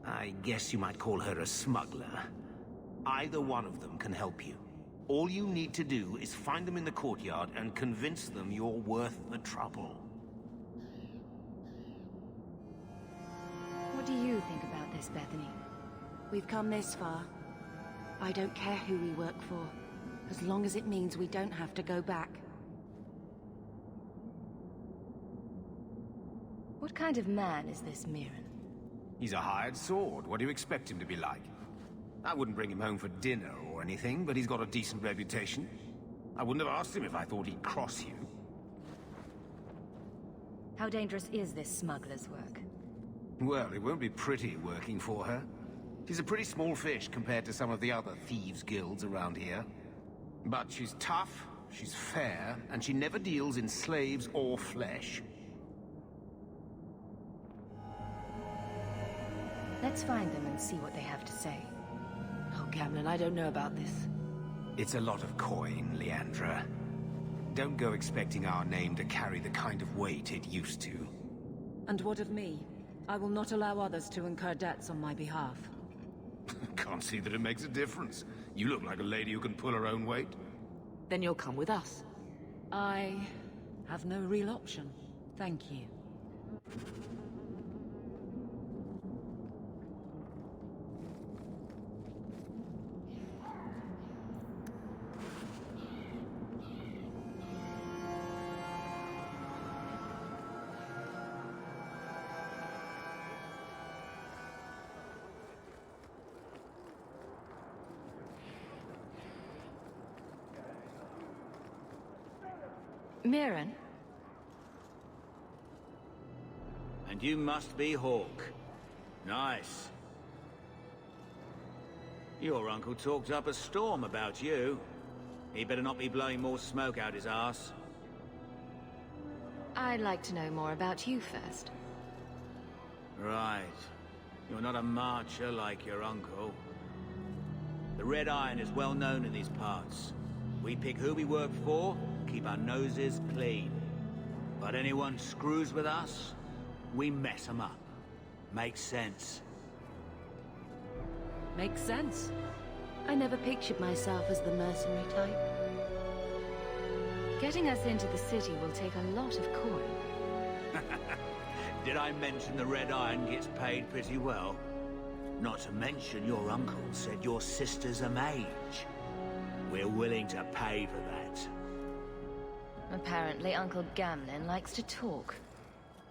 I guess you might call her a smuggler. Either one of them can help you. All you need to do is find them in the courtyard and convince them you're worth the trouble. What do you think about this, Bethany? We've come this far. I don't care who we work for, as long as it means we don't have to go back. What kind of man is this Mirren? He's a hired sword. What do you expect him to be like? I wouldn't bring him home for dinner or anything, but he's got a decent reputation. I wouldn't have asked him if I thought he'd cross you. How dangerous is this smuggler's work? Well, it won't be pretty working for her. She's a pretty small fish compared to some of the other thieves' guilds around here. But she's tough, she's fair, and she never deals in slaves or flesh. Let's find them and see what they have to say. Oh, Gamlen, I don't know about this. It's a lot of coin, Leandra. don't go expecting our name to carry the kind of weight it used to. And what of me? I will not allow others to incur debts on my behalf. Can't see that it makes a difference. You look like a lady who can pull her own weight. Then you'll come with us. I have no real option. Thank you. Mirren? And you must be Hawke. Nice. Your uncle talked up a storm about you. He better not be blowing more smoke out his arse. I'd like to know more about you first. Right. You're not a marcher like your uncle. The Red Iron is well known in these parts. We pick who we work for, keep our noses clean. But anyone screws with us, we mess them up. Makes sense. Makes sense. I never pictured myself as the mercenary type. Getting us into the city will take a lot of coin. Did I mention the Red Iron gets paid pretty well? Not to mention your uncle said your sister's a mage. We're willing to pay for that. Apparently Uncle Gamlen likes to talk.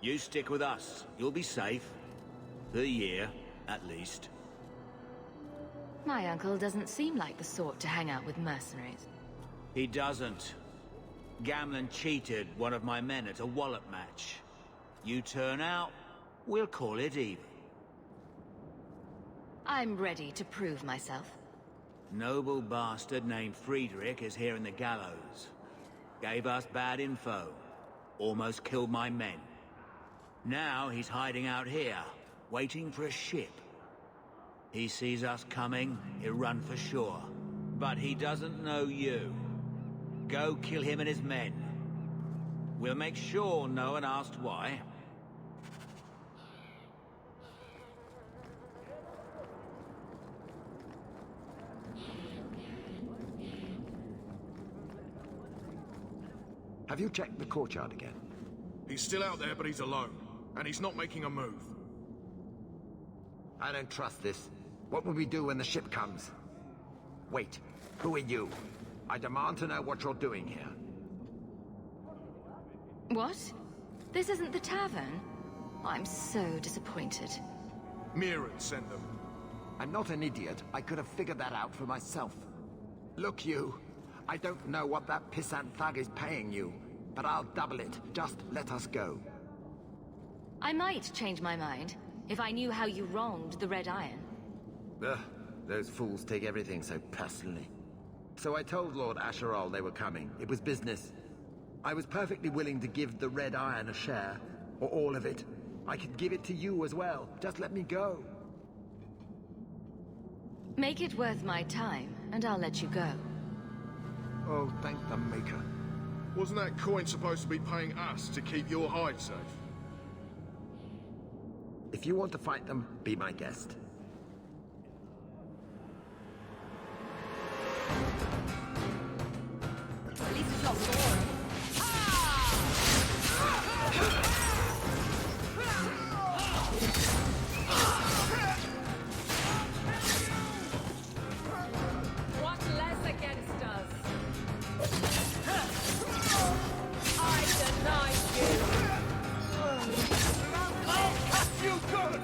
You stick with us. You'll be safe. For a year, at least. My uncle doesn't seem like the sort to hang out with mercenaries. He doesn't. Gamlen cheated one of my men at a wallop match. You turn out, we'll call it even. I'm ready to prove myself. Noble bastard named Friedrich is here in the gallows. Gave us bad info. Almost killed my men. Now he's hiding out here, waiting for a ship. He sees us coming, he'll run for sure. But he doesn't know you. Go kill him and his men. We'll make sure no one asked why. Have you checked the courtyard again? He's still out there, but he's alone. And he's not making a move. I don't trust this. What will we do when the ship comes? Wait, who are you? I demand to know what you're doing here. What? This isn't the tavern? I'm so disappointed. Mirren sent them. I'm not an idiot. I could have figured that out for myself. Look, you. I don't know what that pissant thug is paying you, but I'll double it. Just let us go. I might change my mind, if I knew how you wronged the Red Iron. Ugh, those fools take everything so personally. So I told Lord Asherall they were coming. It was business. I was perfectly willing to give the Red Iron a share, or all of it. I could give it to you as well. Just let me go. Make it worth my time, and I'll let you go. Oh, thank the Maker. Wasn't that coin supposed to be paying us to keep your hide safe? If you want to fight them, be my guest. At least it's not boring. What less against us? I deny you! I'll cut you good!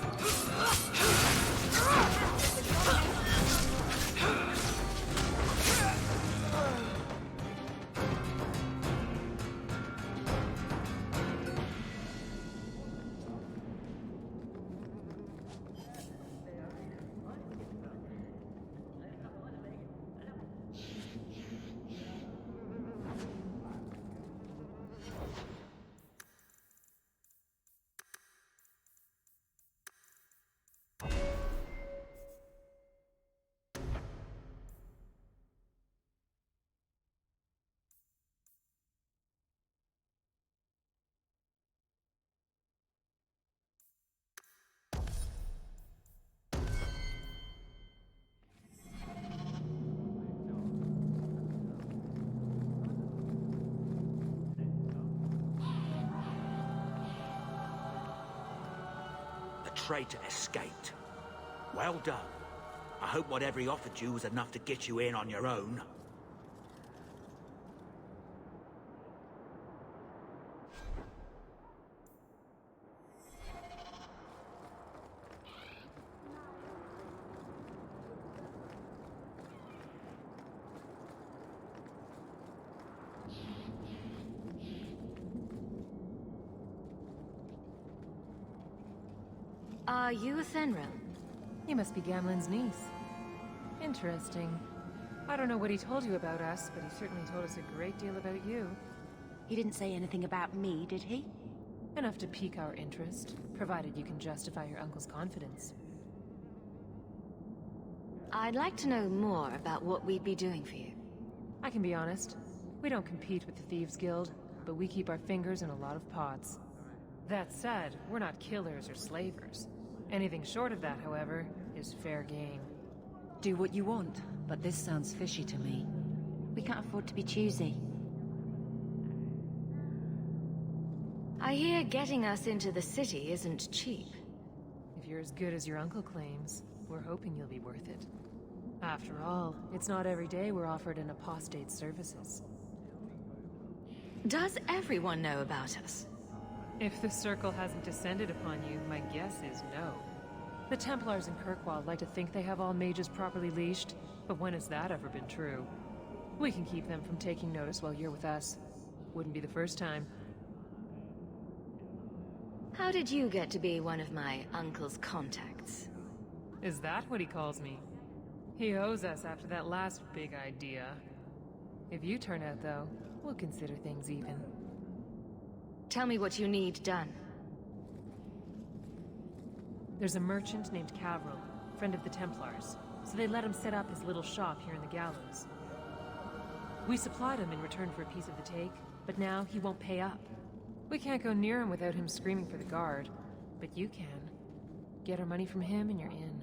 traitor escaped. Well done. I hope whatever he offered you was enough to get you in on your own. Are you Athenril? You must be Gamlen's niece. Interesting. I don't know what he told you about us, but he certainly told us a great deal about you. He didn't say anything about me, did he? Enough to pique our interest, provided you can justify your uncle's confidence. I'd like to know more about what we'd be doing for you. I can be honest. We don't compete with the Thieves Guild, but we keep our fingers in a lot of pots. That said, we're not killers or slavers. Anything short of that, however, is fair game. Do what you want, but this sounds fishy to me. We can't afford to be choosy. I hear getting us into the city isn't cheap. If you're as good as your uncle claims, we're hoping you'll be worth it. After all, it's not every day we're offered an apostate's services. Does everyone know about us? If the Circle hasn't descended upon you, my guess is no. The Templars in Kirkwall like to think they have all mages properly leashed, but when has that ever been true? We can keep them from taking notice while you're with us. Wouldn't be the first time. How did you get to be one of my uncle's contacts? Is that what he calls me? He owes us after that last big idea. If you turn out, though, we'll consider things even. Tell me what you need done. There's a merchant named Cavril, friend of the Templars, so they let him set up his little shop here in the Gallows. We supplied him in return for a piece of the take, but now he won't pay up. We can't go near him without him screaming for the guard, but you can. Get our money from him and you're in.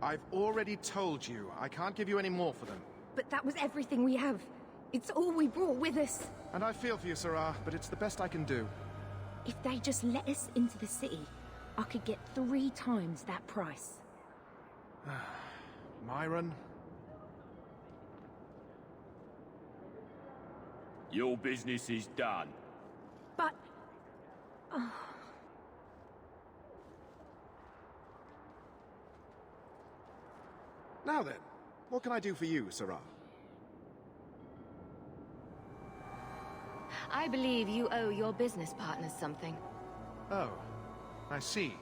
I've already told you, I can't give you any more for them. But that was everything we have. It's all we brought with us. And I feel for you, Sirrah, but it's the best I can do. If they just let us into the city, I could get 3 times that price. Myron? Your business is done. But... Now then, what can I do for you, Sirrah? I believe you owe your business partners something. Oh, I see.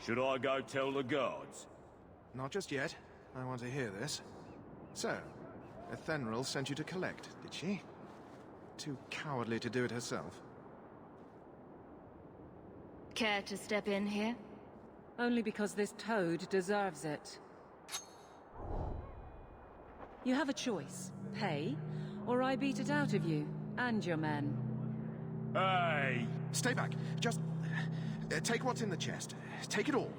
Should I go tell the guards? Not just yet. I want to hear this. So, Athenril sent you to collect, did she? Too cowardly to do it herself. Care to step in here? Only because this toad deserves it. You have a choice. Pay, or I beat it out of you, and your men. Hey! Stay back. Just... take what's in the chest. Take it all.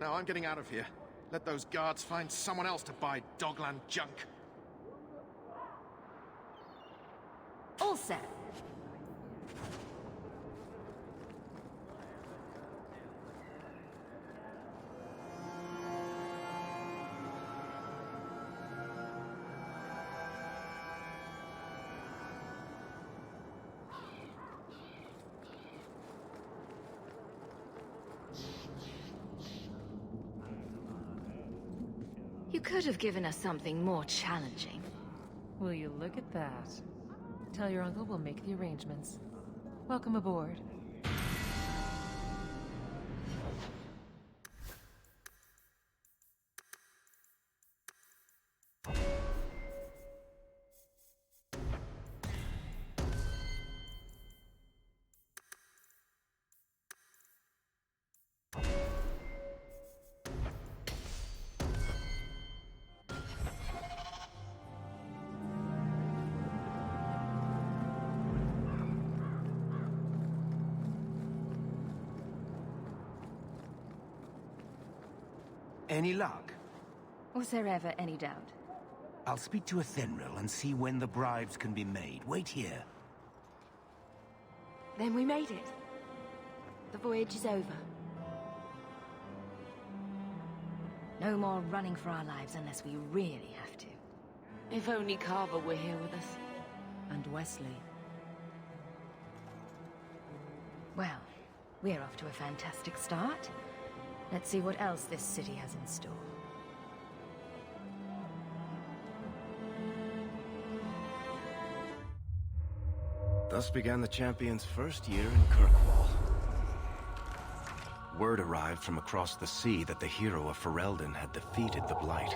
Now I'm getting out of here. Let those guards find someone else to buy Dogland junk. All set. You could have given us something more challenging. Will you look at that? Tell your uncle we'll make the arrangements. Welcome aboard. Any luck? Was there ever any doubt? I'll speak to Ethenril and see when the bribes can be made. Wait here. Then we made it. The voyage is over. No more running for our lives unless we really have to. If only Carver were here with us. And Wesley. Well, we're off to a fantastic start. Let's see what else this city has in store. Thus began the Champion's first year in Kirkwall. Word arrived from across the sea that the hero of Ferelden had defeated the Blight.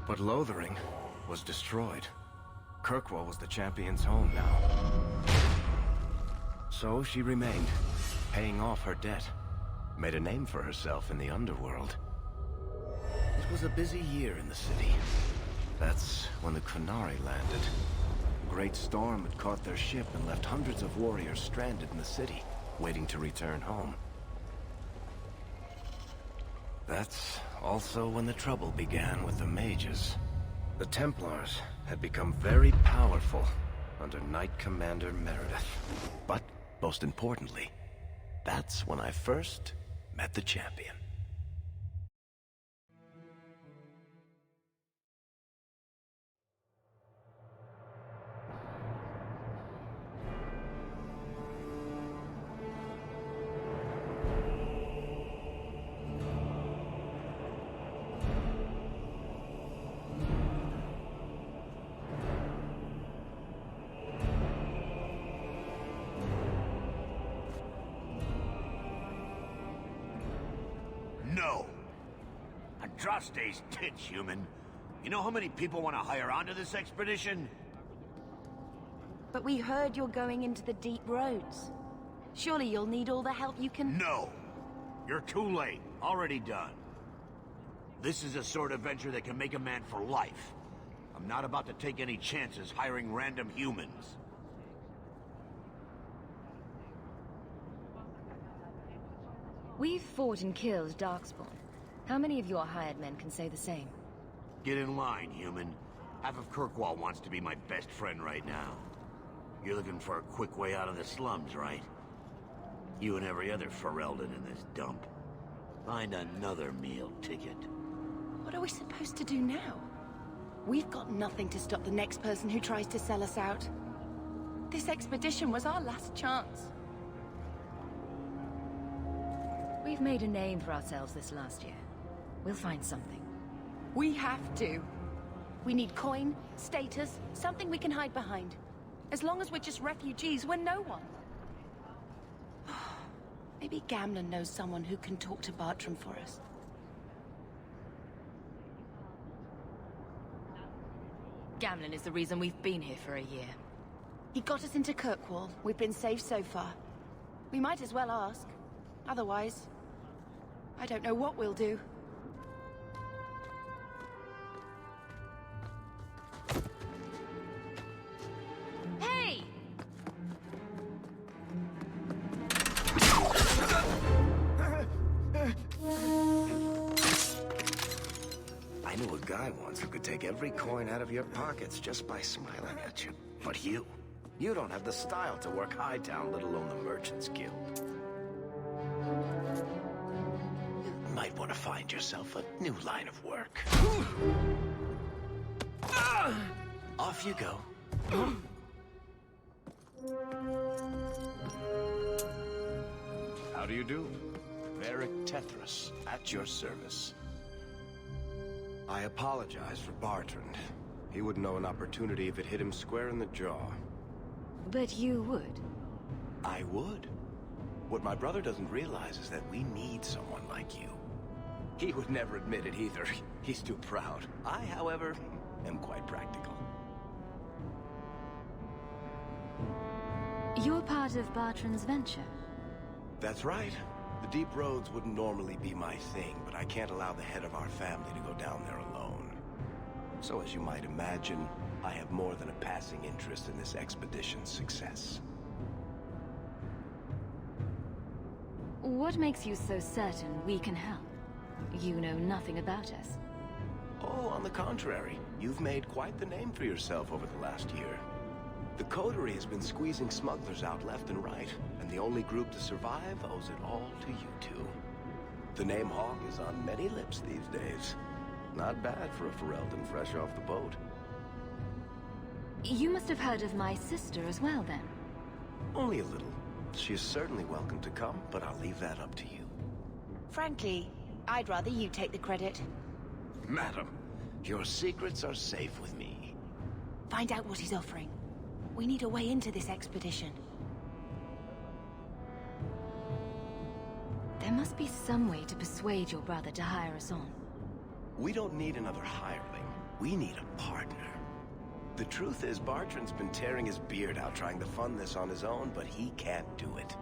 But Lothering was destroyed. Kirkwall was the Champion's home now. So she remained, paying off her debt. Made a name for herself in the underworld. It was a busy year in the city. That's when the Qunari landed. A great storm had caught their ship and left hundreds of warriors stranded in the city, waiting to return home. That's also when the trouble began with the mages. The Templars had become very powerful under Knight Commander Meredith. But, most importantly, that's when I first met the Champion. No. Andraste's tits, human. You know how many people want to hire onto this expedition? But we heard you're going into the deep roads. Surely you'll need all the help you can... No. You're too late. Already done. This is a sort of venture that can make a man for life. I'm not about to take any chances hiring random humans. We've fought and killed Darkspawn. How many of your hired men can say the same? Get in line, human. Half of Kirkwall wants to be my best friend right now. You're looking for a quick way out of the slums, right? You and every other Ferelden in this dump. Find another meal ticket. What are we supposed to do now? We've got nothing to stop the next person who tries to sell us out. This expedition was our last chance. We've made a name for ourselves this last year. We'll find something. We have to. We need coin, status, something we can hide behind. As long as we're just refugees, we're no one. Maybe Gamlen knows someone who can talk to Bartram for us. Gamlen is the reason we've been here for a year. He got us into Kirkwall. We've been safe so far. We might as well ask. Otherwise, I don't know what we'll do. Hey! I knew a guy once who could take every coin out of your pockets just by smiling at you. But you don't have the style to work Hightown, let alone the Merchants Guild. You might want to find yourself a new line of work. Off you go. How do you do? Varric Tethras, at your service. I apologize for Bartrand. He wouldn't know an opportunity if it hit him square in the jaw. But you would. I would. What my brother doesn't realize is that we need someone like you. He would never admit it either. He's too proud. I, however, am quite practical. You're part of Bartrand's venture. That's right. The deep roads wouldn't normally be my thing, but I can't allow the head of our family to go down there alone. So as you might imagine, I have more than a passing interest in this expedition's success. What makes you so certain we can help? You know nothing about us. Oh, on the contrary. You've made quite the name for yourself over the last year. The Coterie has been squeezing smugglers out left and right, and the only group to survive owes it all to you two. The name Hawk is on many lips these days. Not bad for a Ferelden fresh off the boat. You must have heard of my sister as well, then. Only a little. She is certainly welcome to come, but I'll leave that up to you. Frankly, I'd rather you take the credit. Madam, your secrets are safe with me. Find out what he's offering. We need a way into this expedition. There must be some way to persuade your brother to hire us on. We don't need another hireling. We need a partner. The truth is, Bartrand's been tearing his beard out trying to fund this on his own, but he can't do it.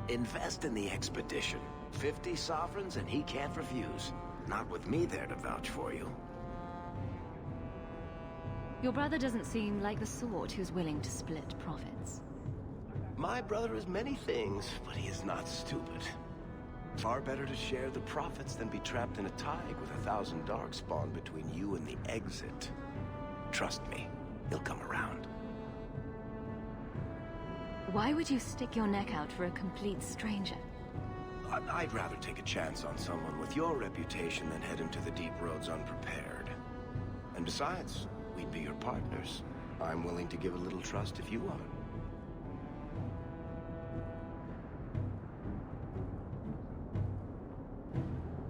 Invest in the expedition. 50 sovereigns and he can't refuse. Not with me there to vouch for you. Your brother doesn't seem like the sort who's willing to split profits. My brother is many things, but he is not stupid. Far better to share the profits than be trapped in a tide with 1,000 Darkspawn between you and the exit. Trust me, he'll come around. Why would you stick your neck out for a complete stranger? I'd rather take a chance on someone with your reputation than head into the deep roads unprepared. And besides, we'd be your partners. I'm willing to give a little trust if you are.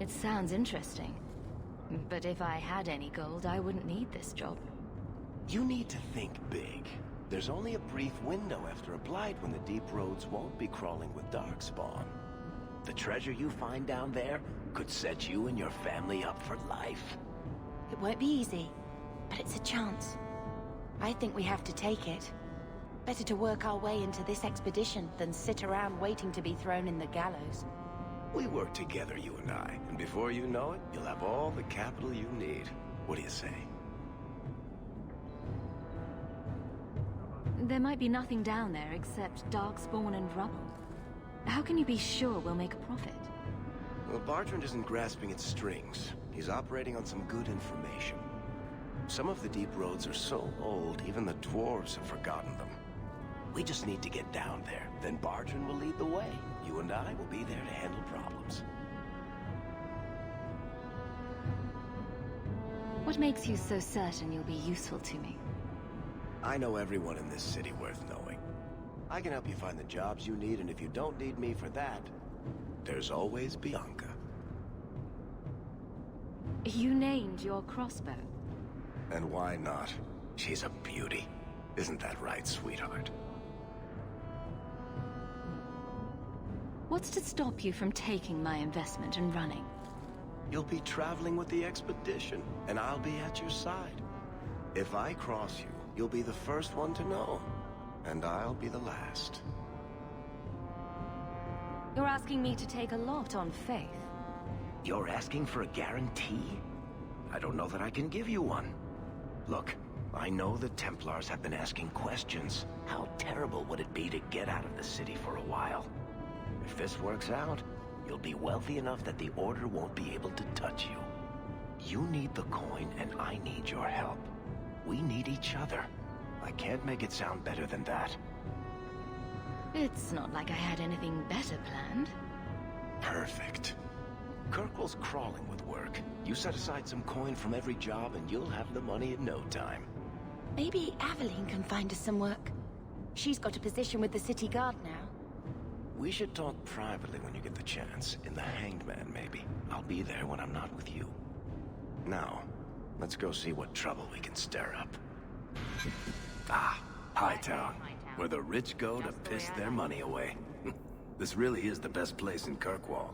It sounds interesting. But if I had any gold, I wouldn't need this job. You need to think big. There's only a brief window after a blight when the deep roads won't be crawling with Darkspawn. The treasure you find down there could set you and your family up for life. It won't be easy, but it's a chance. I think we have to take it. Better to work our way into this expedition than sit around waiting to be thrown in the gallows. We work together, you and I, and before you know it, you'll have all the capital you need. What do you say? There might be nothing down there except Darkspawn and rubble. How can you be sure we'll make a profit? Well, Bartrand isn't grasping at strings. He's operating on some good information. Some of the deep roads are so old, even the dwarves have forgotten them. We just need to get down there. Then Bartrand will lead the way. You and I will be there to handle problems. What makes you so certain you'll be useful to me? I know everyone in this city worth knowing. I can help you find the jobs you need, and if you don't need me for that, there's always Bianca. You named your crossbow. And why not? She's a beauty. Isn't that right, sweetheart? What's to stop you from taking my investment and running? You'll be traveling with the expedition, and I'll be at your side. If I cross you, you'll be the first one to know. And I'll be the last. You're asking me to take a lot on faith. You're asking for a guarantee? I don't know that I can give you one. Look, I know the Templars have been asking questions. How terrible would it be to get out of the city for a while? If this works out, you'll be wealthy enough that the Order won't be able to touch you. You need the coin, and I need your help. We need each other. I can't make it sound better than that. It's not like I had anything better planned. Perfect. Kirkwall's crawling with work. You set aside some coin from every job and you'll have the money in no time. Maybe Aveline can find us some work. She's got a position with the city guard now. We should talk privately when you get the chance. In the Hanged Man, maybe. I'll be there when I'm not with you. Now, let's go see what trouble we can stir up. Ah, Hightown, where the rich go to piss their money away. This really is the best place in Kirkwall.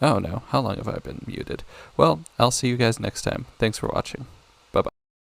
Oh no, how long have I been muted? Well, I'll see you guys next time. Thanks for watching.